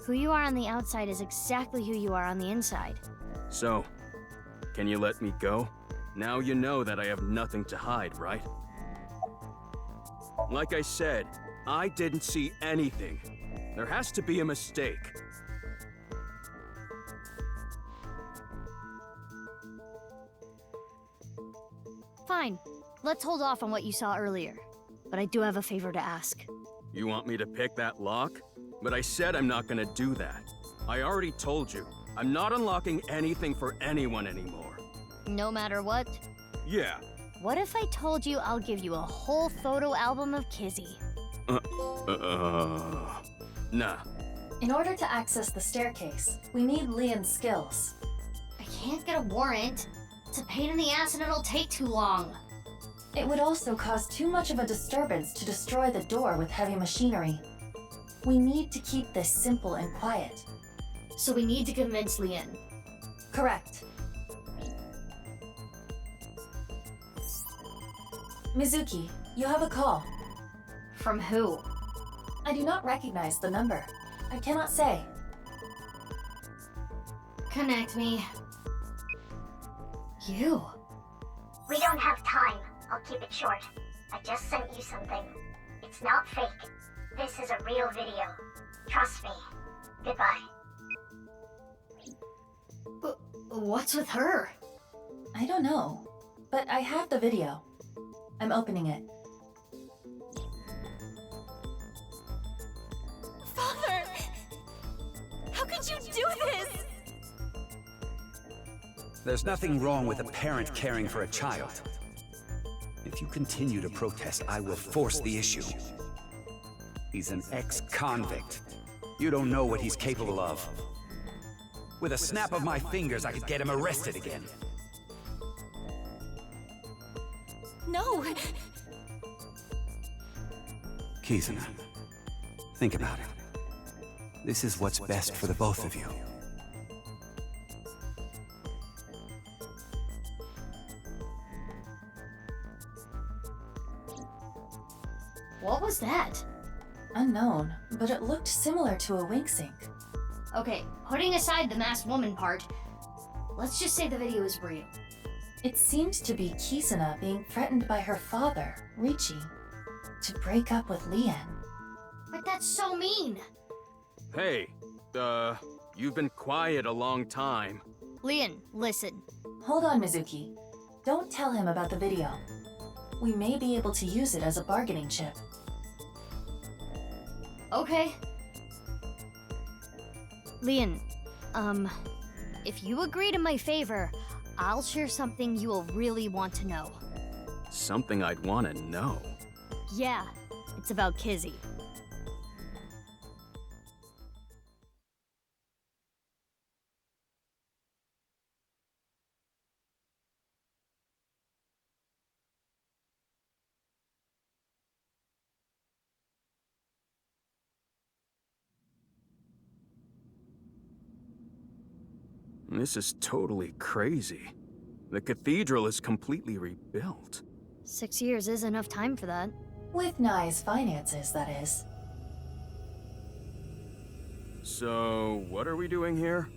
Who you are on the outside is exactly who you are on the inside. So, can you let me go? Now you know that I have nothing to hide, right? Like I said, I didn't see anything. There has to be a mistake. Fine. Let's hold off on what you saw earlier. But I do have a favor to ask. You want me to pick that lock? But I said I'm not gonna do that. I already told you, I'm not unlocking anything for anyone anymore. No matter what? Yeah. What if I told you I'll give you a whole photo album of Kizzy? Nah. In order to access the staircase, we need Lien's skills. I can't get a warrant. It's a pain in the ass and it'll take too long. It would also cause too much of a disturbance to destroy the door with heavy machinery. We need to keep this simple and quiet. So we need to convince Lien. Correct. Mizuki, you have a call. From who? I do not recognize the number. I cannot say. Connect me. You. We don't have time. I'll keep it short. I just sent you something. It's not fake. This is a real video. Trust me. Goodbye. What's with her? I don't know, but I have the video. I'm opening it. Father! How could you do this? There's nothing wrong with a parent caring for a child. If you continue to protest, I will force the issue. He's an ex-convict. You don't know what he's capable of. With a snap of my fingers, I could get him arrested again. No! Kizuna, think about it. This is what's best for the both of you. What was that? Unknown, but it looked similar to a wink sync. Okay, putting aside the masked woman part, let's just say the video is real. It seemed to be Kizuna being threatened by her father, Richie, to break up with Lien. But that's so mean! Hey, you've been quiet a long time. Lien, listen. Hold on, Mizuki. Don't tell him about the video. We may be able to use it as a bargaining chip. Okay. Lien, if you agree to my favor, I'll share something you will really want to know. Something I'd want to know. Yeah, it's about Kizzy. This is totally crazy. The cathedral is completely rebuilt. 6 years is enough time for that. With Nye's finances, that is. So, what are we doing here?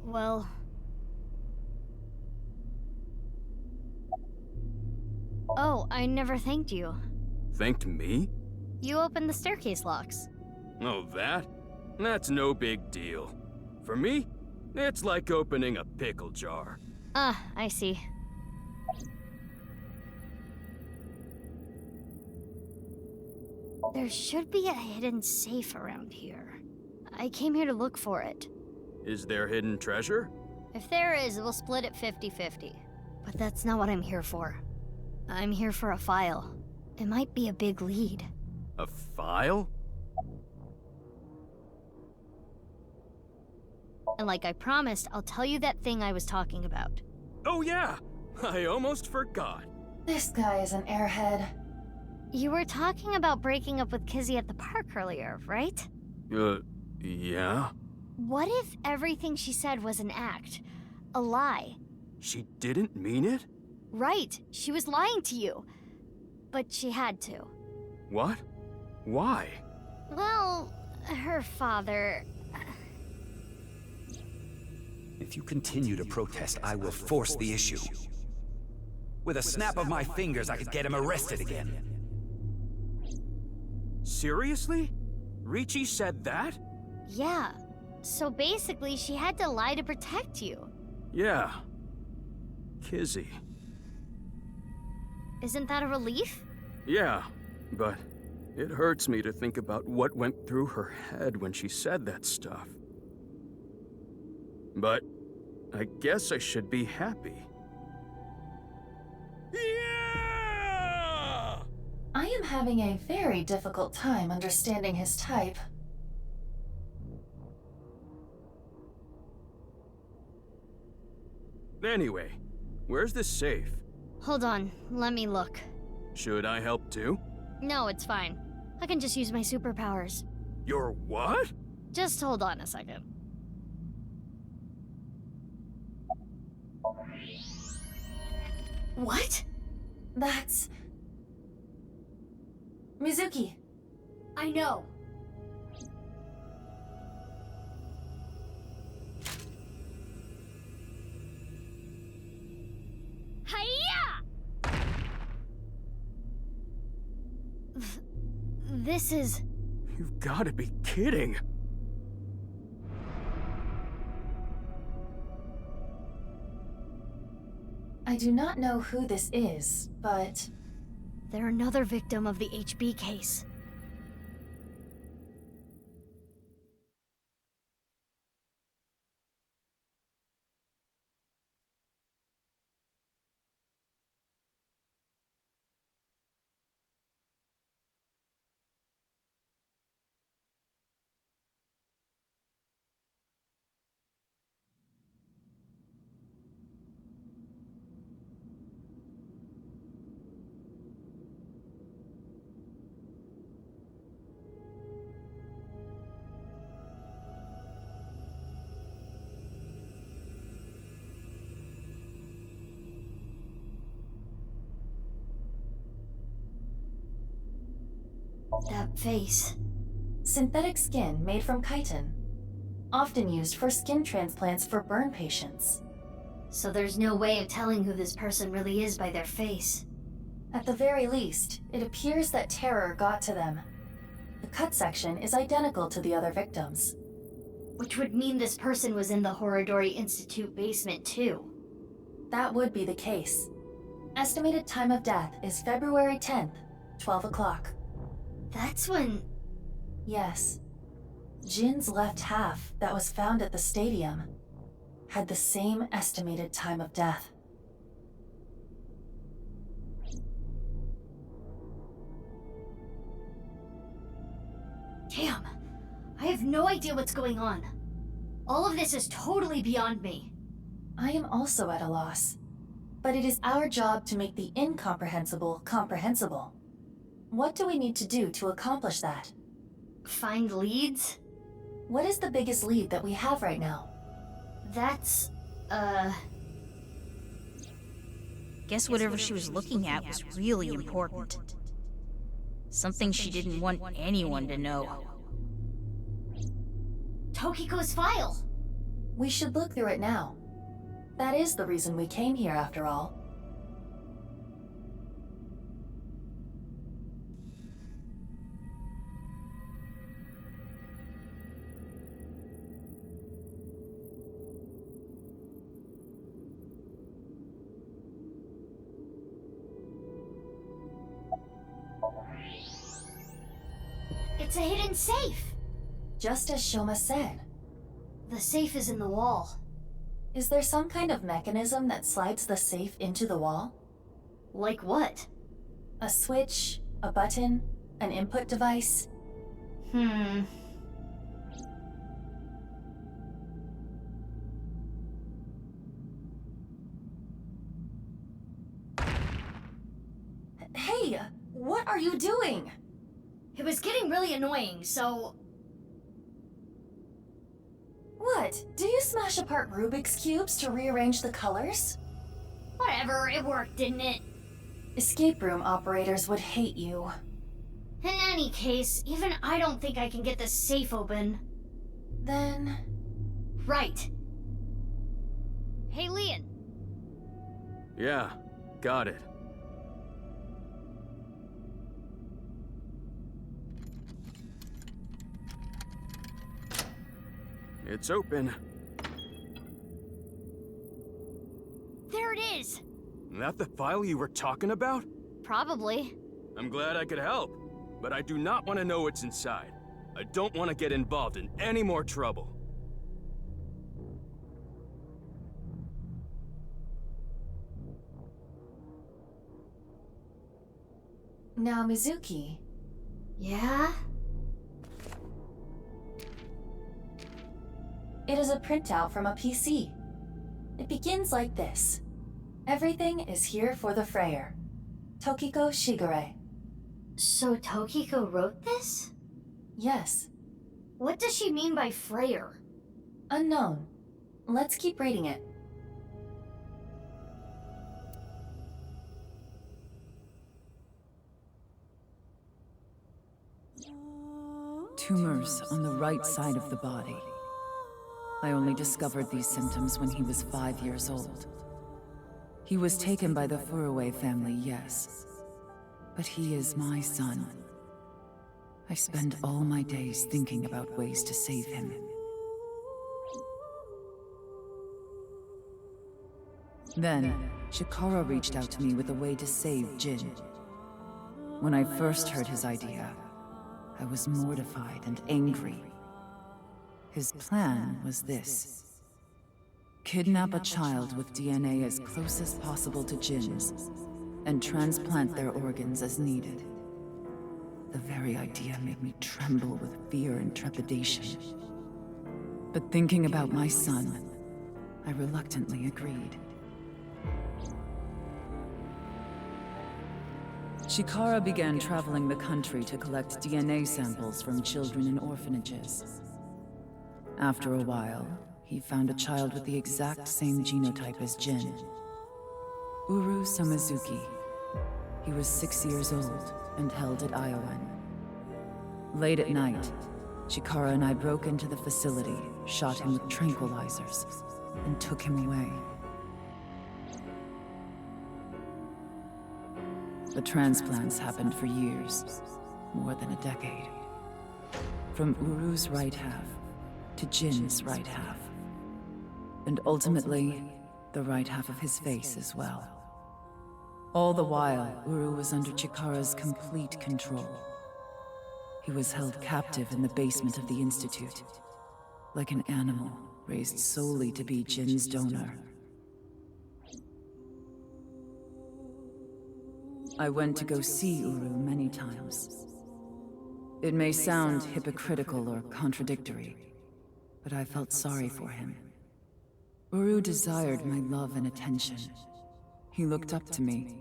Well... Oh, I never thanked you. Thanked me? You opened the staircase locks. Oh, that? That's no big deal. For me, it's like opening a pickle jar. I see. There should be a hidden safe around here. I came here to look for it. Is there hidden treasure? If there is, we'll split it 50-50. But that's not what I'm here for. I'm here for a file. It might be a big lead. A file? And like I promised, I'll tell you that thing I was talking about. Oh yeah! I almost forgot. This guy is an airhead. You were talking about breaking up with Kizzy at the park earlier, right? Yeah? What if everything she said was an act? A lie? She didn't mean it? Right, she was lying to you. But she had to. What? Why? Well, her father... If you continue to protest, I will force the issue. With a snap of my fingers, I could get him arrested again. Seriously? Richie said that? Yeah. So basically, she had to lie to protect you. Yeah. Kizzy. Isn't that a relief? Yeah, but it hurts me to think about what went through her head when she said that stuff. But I guess I should be happy. Yeah! I am having a very difficult time understanding his type. Anyway, where's the safe? Hold on, let me look. Should I help too? No, it's fine. I can just use my superpowers. Your what? Just hold on a second. What? That's... Mizuki. I know. Hiya! This is... You've gotta be kidding. I do not know who this is, but... They're another victim of the HB case. That face. Synthetic skin made from chitin. Often used for skin transplants for burn patients. So there's no way of telling who this person really is by their face. At the very least, it appears that terror got to them. The cut section is identical to the other victims. Which would mean this person was in the Horodori Institute basement too. That would be the case. Estimated time of death is February 10th, 12 o'clock. That's when... Yes. Jin's left half that was found at the stadium had the same estimated time of death. Damn. I have no idea what's going on. All of this is totally beyond me. I am also at a loss. But it is our job to make the incomprehensible comprehensible. What do we need to do to accomplish that? Find leads? What is the biggest lead that we have right now? That's, Guess whatever she was looking at was really important. Something she didn't want anyone to know. Tokiko's file! We should look through it now. That is the reason we came here, after all. It's a hidden safe! Just as Shoma said. The safe is in the wall. Is there some kind of mechanism that slides the safe into the wall? Like what? A switch, a button, an input device? Hey, what are you doing? It was getting really annoying, so... What? Do you smash apart Rubik's Cubes to rearrange the colors? Whatever, it worked, didn't it? Escape room operators would hate you. In any case, even I don't think I can get this safe open. Then... Right. Hey, Lien. Yeah, got it. It's open. There it is! That the file you were talking about? Probably. I'm glad I could help, but I do not want to know what's inside. I don't want to get involved in any more trouble. Now, Mizuki. Yeah? It is a printout from a PC. It begins like this. Everything is here for the Freyer. Tokiko Shigure. So Tokiko wrote this? Yes. What does she mean by Freyer? Unknown. Let's keep reading it. Tumors on the right side of the body. I only discovered these symptoms when he was 5 years old. He was taken by the Furuwe family, yes. But he is my son. I spend all my days thinking about ways to save him. Then, Chikara reached out to me with a way to save Jin. When I first heard his idea, I was mortified and angry. His plan was this. Kidnap a child with DNA as close as possible to Jin's, and transplant their organs as needed. The very idea made me tremble with fear and trepidation. But thinking about my son, I reluctantly agreed. Chikara began traveling the country to collect DNA samples from children in orphanages. After a while, he found a child with the exact same genotype as Jin. Uru Somizuki. He was 6 years old and held at Iowan. Late at night, Chikara and I broke into the facility, shot him with tranquilizers, and took him away. The transplants happened for years, more than a decade. From Uru's right half to Jin's right half. And ultimately, the right half of his face as well. All the while, Uru was under Chikara's complete control. He was held captive in the basement of the Institute, like an animal raised solely to be Jin's donor. I went to go see Uru many times. It may sound hypocritical or contradictory, but I felt sorry for him. Uru desired my love and attention. He looked up to me,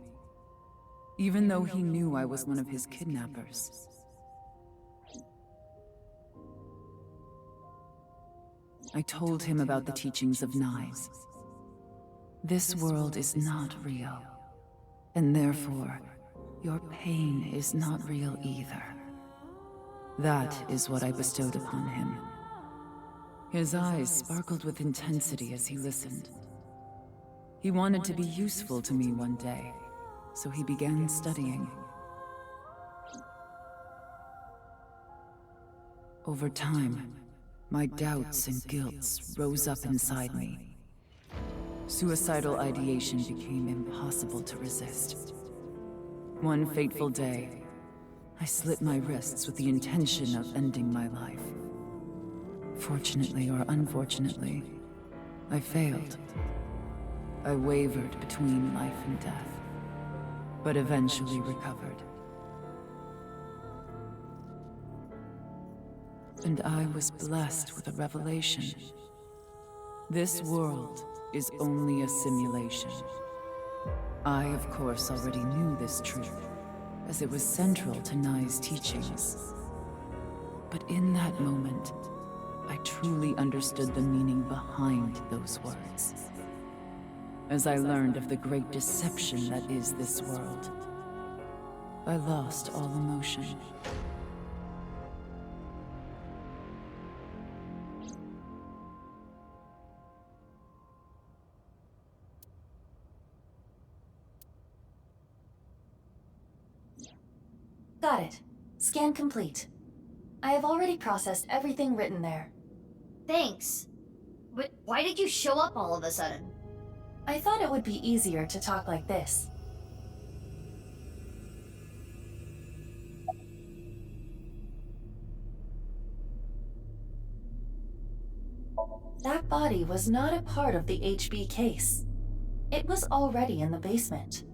even though he knew I was one of his kidnappers. I told him about the teachings of Nyes. This world is not real, and therefore, your pain is not real either. That is what I bestowed upon him. His eyes sparkled with intensity as he listened. He wanted to be useful to me one day, so he began studying. Over time, my doubts and guilts rose up inside me. Suicidal ideation became impossible to resist. One fateful day, I slit my wrists with the intention of ending my life. Fortunately or unfortunately, I failed. I wavered between life and death, but eventually recovered. And I was blessed with a revelation. This world is only a simulation. I, of course, already knew this truth, as it was central to Nye's teachings. But in that moment, I truly understood the meaning behind those words. As I learned of the great deception that is this world, I lost all emotion. Got it. Scan complete. I have already processed everything written there. Thanks. But why did you show up all of a sudden? I thought it would be easier to talk like this. That body was not a part of the HB case. It was already in the basement.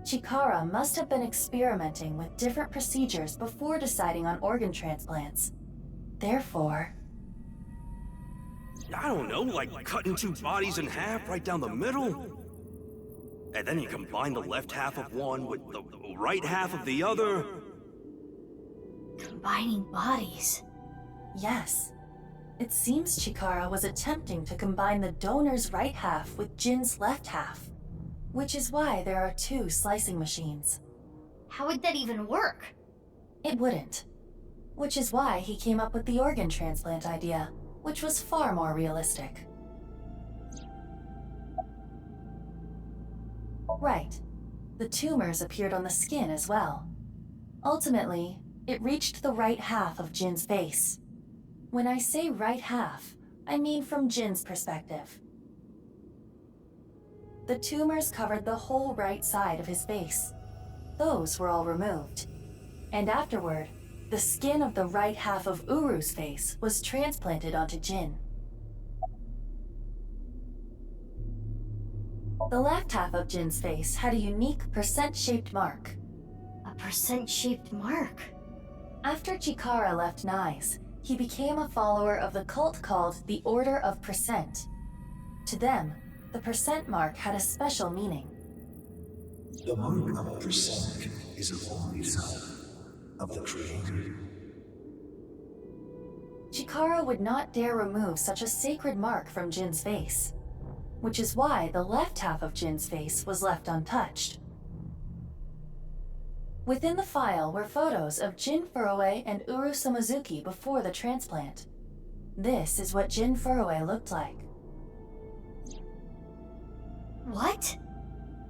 Chikara must have been experimenting with different procedures before deciding on organ transplants. Therefore... I don't know, like cutting two bodies in half right down the middle? And then you combine the left half of one with the right half of the other? Combining bodies? Yes. It seems Chikara was attempting to combine the donor's right half with Jin's left half. Which is why there are two slicing machines. How would that even work? It wouldn't. Which is why he came up with the organ transplant idea, which was far more realistic. Right. The tumors appeared on the skin as well. Ultimately, it reached the right half of Jin's face. When I say right half, I mean from Jin's perspective. the tumors covered the whole right side of his face. Those were all removed. And afterward, the skin of the right half of Uru's face was transplanted onto Jin. The left half of Jin's face had a unique percent-shaped mark. A percent-shaped mark? After Chikara left Nyes, he became a follower of the cult called the Order of Percent. To them, the percent mark had a special meaning. The mark of percent is a holy sign of the Creator. Chikara would not dare remove such a sacred mark from Jin's face, which is why the left half of Jin's face was left untouched. Within the file were photos of Jin Furue and Uru Samazuki before the transplant. This is what Jin Furue looked like. What?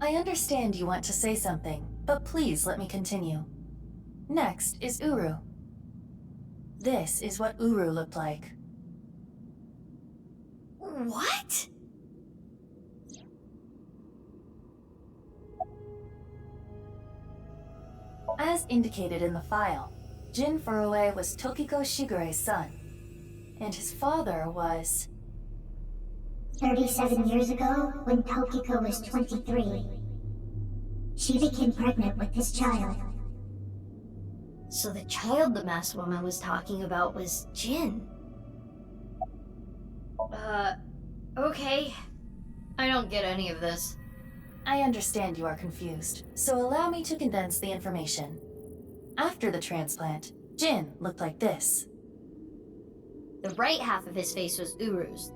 I understand you want to say something, but please let me continue. Next is Uru. This is what Uru looked like. What? As indicated in the file, Jin Furue was Tokiko Shigure's son, and his father was... 37 years ago, when Tokiko was 23, she became pregnant with this child. So the child the masked woman was talking about was Jin. Okay. I don't get any of this. I understand you are confused, so allow me to condense the information. After the transplant, Jin looked like this. The right half of his face was Uru's.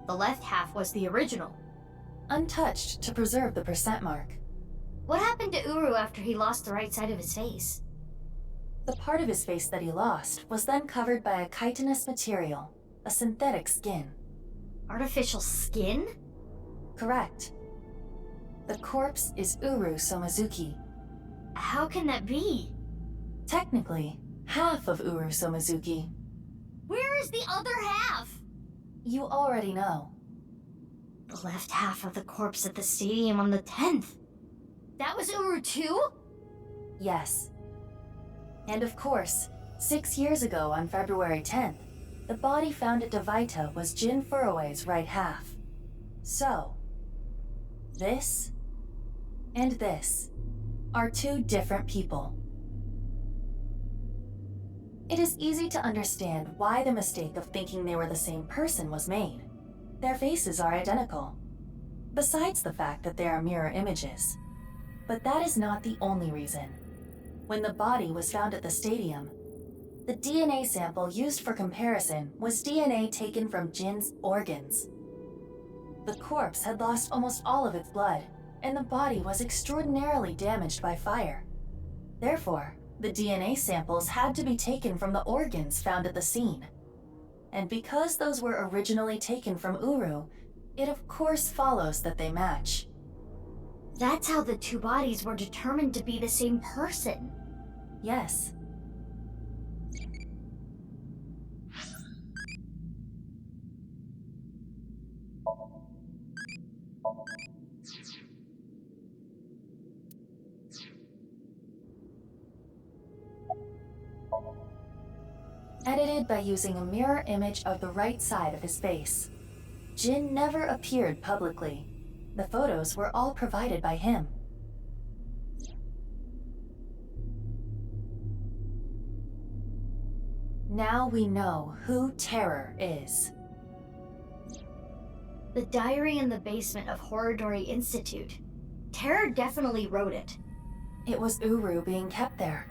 The left half was the original. Untouched to preserve the percent mark. What happened to Uru after he lost the right side of his face? The part of his face that he lost was then covered by a chitinous material, a synthetic skin. Artificial skin? Correct. The corpse is Uru Somazuki. How can that be? Technically, half of Uru Somazuki. Where is the other half? You already know. The left half of the corpse at the stadium on the 10th. That was Uru too? Yes. And of course, 6 years ago on February 10th, the body found at Devaita was Jin Furue's right half. So, this and this are two different people. It is easy to understand why the mistake of thinking they were the same person was made. Their faces are identical, besides the fact that they are mirror images. But that is not the only reason. When the body was found at the stadium, the DNA sample used for comparison was DNA taken from Jin's organs. The corpse had lost almost all of its blood, and the body was extraordinarily damaged by fire. Therefore, the DNA samples had to be taken from the organs found at the scene. And because those were originally taken from Uru, it of course follows that they match. That's how the two bodies were determined to be the same person. Yes. Edited by using a mirror image of the right side of his face. Jin never appeared publicly. The photos were all provided by him. Now we know who Terror is. The diary in the basement of Horodori Institute. Terror definitely wrote it. It was Uru being kept there.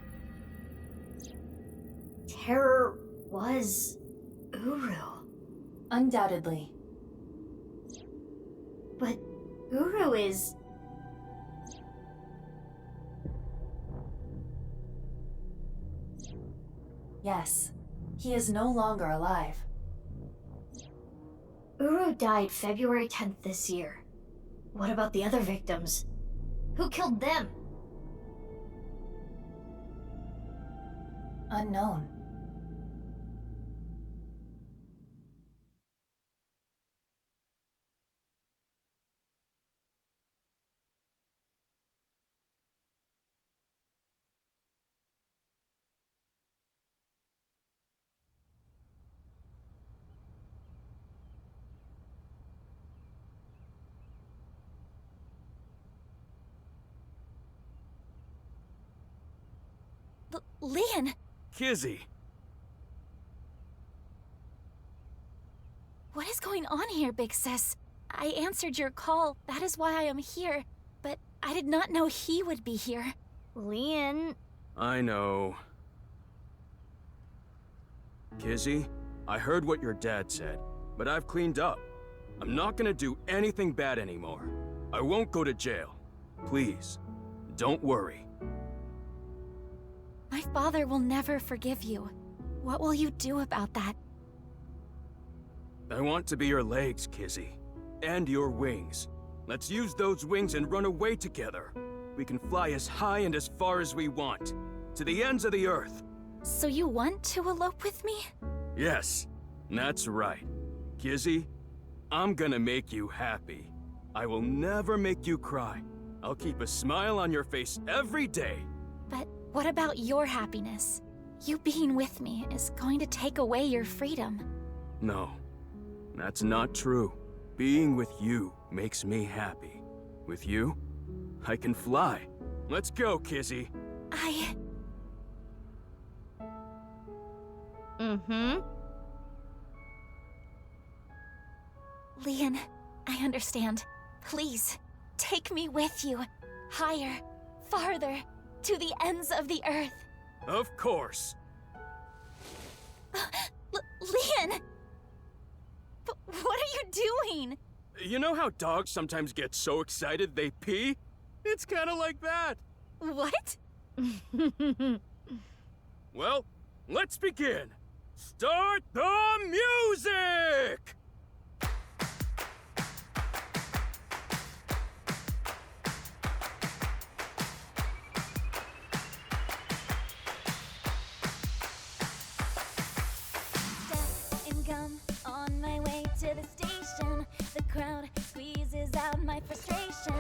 Terror was Uru. Undoubtedly. But Uru is... Yes, he is no longer alive. Uru died February 10th this year. What about the other victims? Who killed them? Unknown. Lien! Kizzy! What is going on here, Big Sis? I answered your call. That is why I am here. But I did not know he would be here. Lien... I know. Kizzy, I heard what your dad said, but I've cleaned up. I'm not gonna do anything bad anymore. I won't go to jail. Please, don't worry. My father will never forgive you. What will you do about that? I want to be your legs, Kizzy. And your wings. Let's use those wings and run away together. We can fly as high and as far as we want. To the ends of the earth. So you want to elope with me? Yes, that's right. Kizzy, I'm gonna make you happy. I will never make you cry. I'll keep a smile on your face every day. But what about your happiness? You being with me is going to take away your freedom. No, that's not true. Being with you makes me happy. With you, I can fly. Let's go, Kizzy. Lien, I understand. Please, take me with you. Higher, farther, to the ends of the earth. Of course. Lien! But what are you doing? You know how dogs sometimes get so excited they pee? It's kind of like that. What? Well, let's begin. Start the music! On my way to the station, the crowd squeezes out my frustration.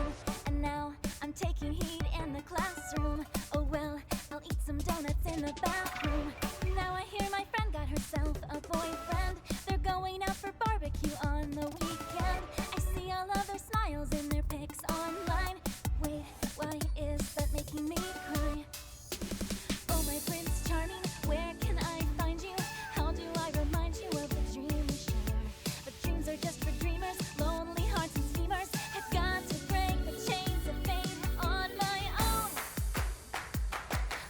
And now I'm taking heat in the classroom. Oh well, I'll eat some donuts in the bathroom. Now I hear my friend got herself a boyfriend. They're going out for barbecue on the weekend. I see all of their smiles in their pics online. Wait, why is that making me cry? Oh my Prince Charming, where can I find you? How do I remind you of the dream we share? But dreams are just for dreamers, lonely hearts and schemers. I've got to break the chains of fame on my own.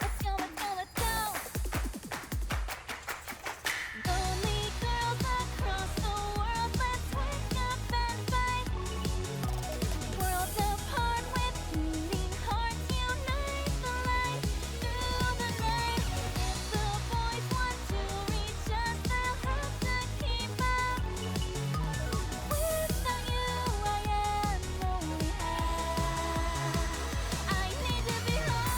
Let's go, let's go, let's go. Lonely girls across the world, let's wake up and fight. Worlds apart with beating hearts, unite the light through the night. If the boys want to reach us, they'll have to keep up. Without you, I am only half. I need to be whole.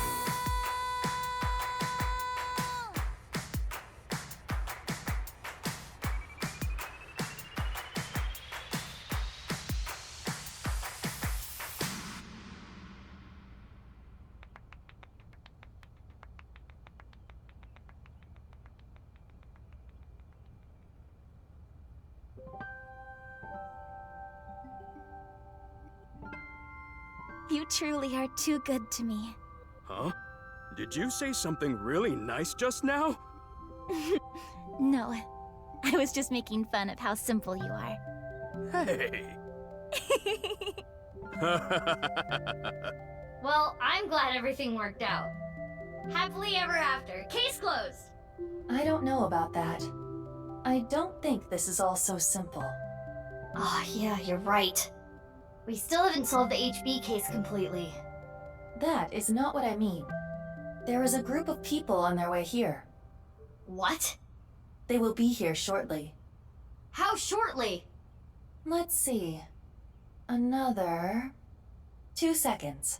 You truly are too good to me. Huh? Did you say something really nice just now? No, I was just making fun of how simple you are. Hey! Well, I'm glad everything worked out. Happily ever after. Case closed! I don't know about that. I don't think this is all so simple. Oh, yeah, you're right. We still haven't solved the HB case completely. That is not what I mean. There is a group of people on their way here. What? They will be here shortly. How shortly? Let's see. Another 2 seconds.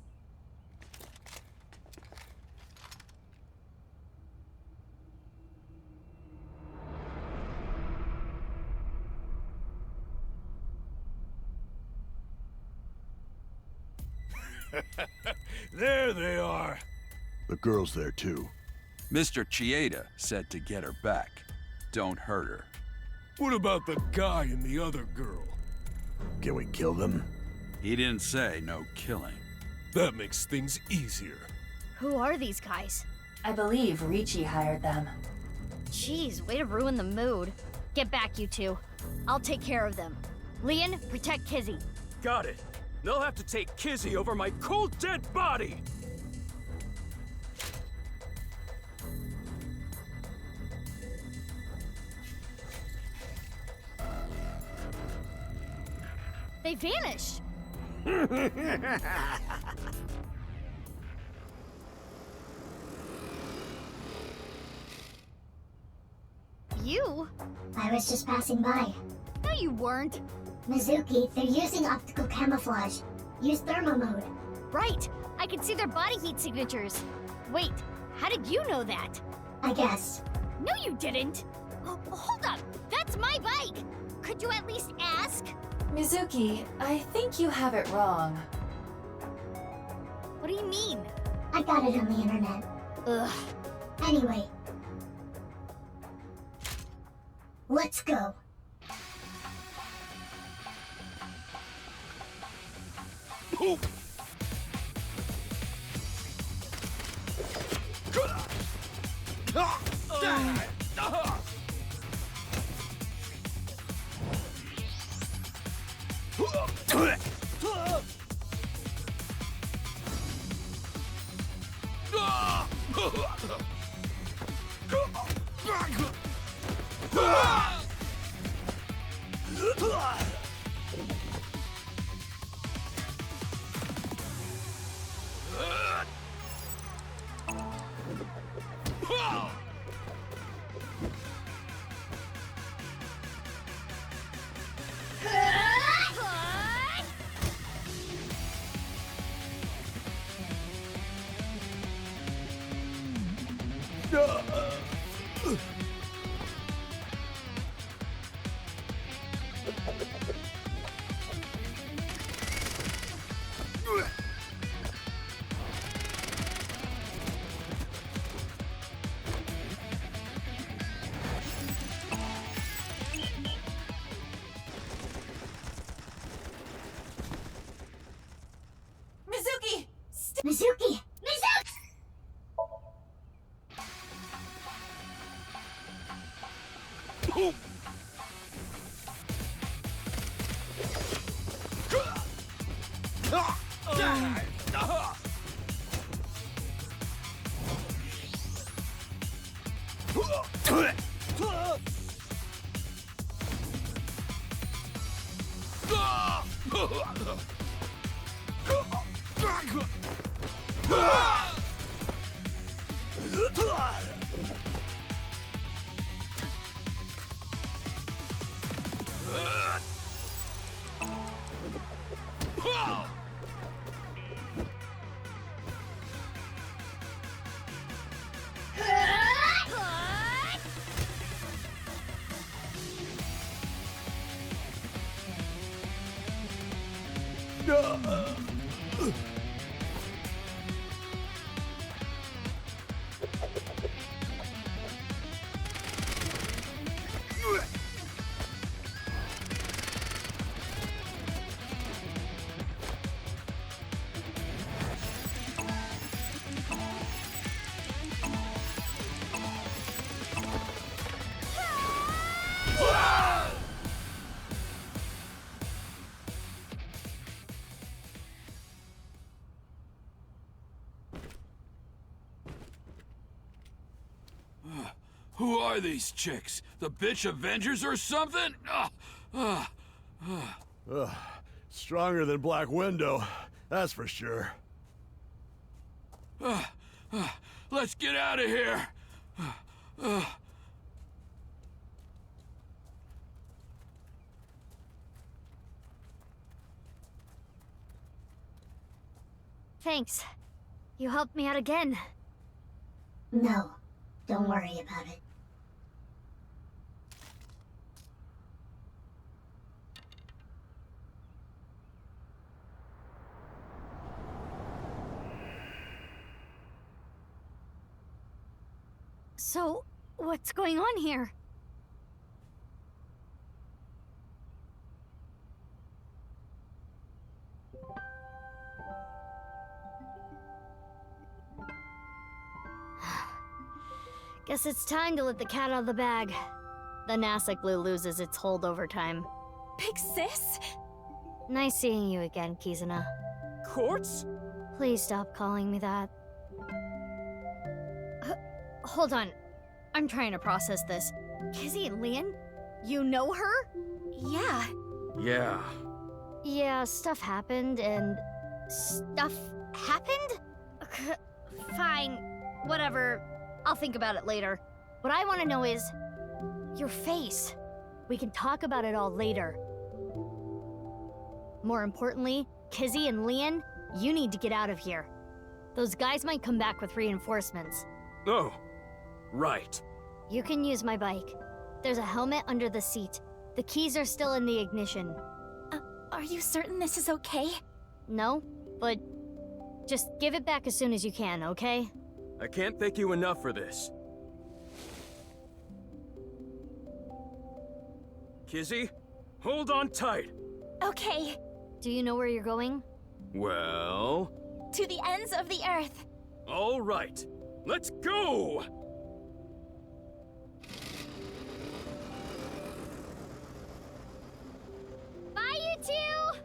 There they are. The girl's there too. Mr. Chieda said to get her back. Don't hurt her. What about the guy and the other girl? Can we kill them? He didn't say no killing. That makes things easier. Who are these guys? I believe Ricci hired them. Jeez, way to ruin the mood. Get back, you two. I'll take care of them. Lien, protect Kizzy. Got it. They'll have to take Kizzy over my cold, dead body! They vanished! You? I was just passing by. No, you weren't. Mizuki, they're using optical camouflage. Use thermo mode. Right. I can see their body heat signatures. Wait, how did you know that? I guess. No, you didn't. Oh, hold up. That's my bike. Could you at least ask? Mizuki, I think you have it wrong. What do you mean? I got it on the internet. Ugh. Anyway. Let's go. Mizuki! Mizuki! Mizuki! Who are these chicks? The bitch Avengers or something? Stronger than Black Widow, that's for sure. Let's get out of here! Thanks. You helped me out again. No, don't worry about it. So, what's going on here? Guess it's time to let the cat out of the bag. The NASA glue loses its hold over time. Big sis? Nice seeing you again, Kizuna. Quartz? Please stop calling me that. Hold on. I'm trying to process this. Kizzy and Lien? You know her? Yeah. Yeah. Yeah, stuff happened and... Stuff happened? Fine. Whatever. I'll think about it later. What I want to know is... your face. We can talk about it all later. More importantly, Kizzy and Lien, you need to get out of here. Those guys might come back with reinforcements. Oh, right. You can use my bike. There's a helmet under the seat. The keys are still in the ignition. Are you certain this is okay? No, but just give it back as soon as you can, okay? I can't thank you enough for this. Kizzy, hold on tight. Okay. Do you know where you're going? Well... To the ends of the earth. All right. Let's go! Bye, you two!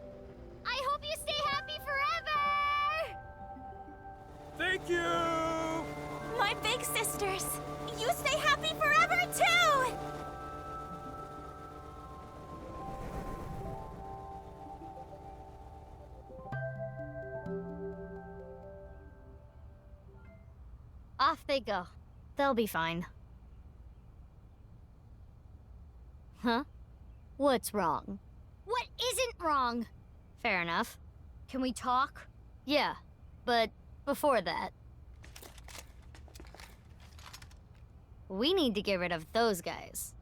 I hope you stay happy forever! Thank you! My big sisters! You stay happy forever, too! Off they go. They'll be fine. Huh? What's wrong? What isn't wrong? Fair enough. Can we talk? Yeah, but before that... we need to get rid of those guys.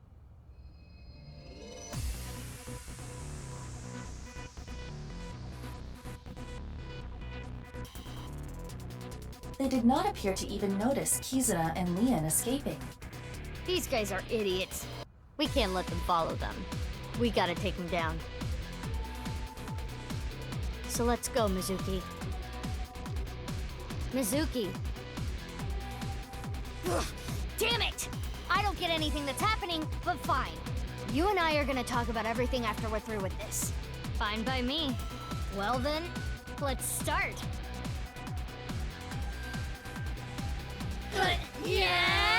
They did not appear to even notice Kizuna and Lien escaping. These guys are idiots. We can't let them follow them. We gotta take them down. So let's go, Mizuki. Mizuki! Ugh, damn it! I don't get anything that's happening, but fine. You and I are gonna talk about everything after we're through with this. Fine by me. Well then, let's start. Yeah!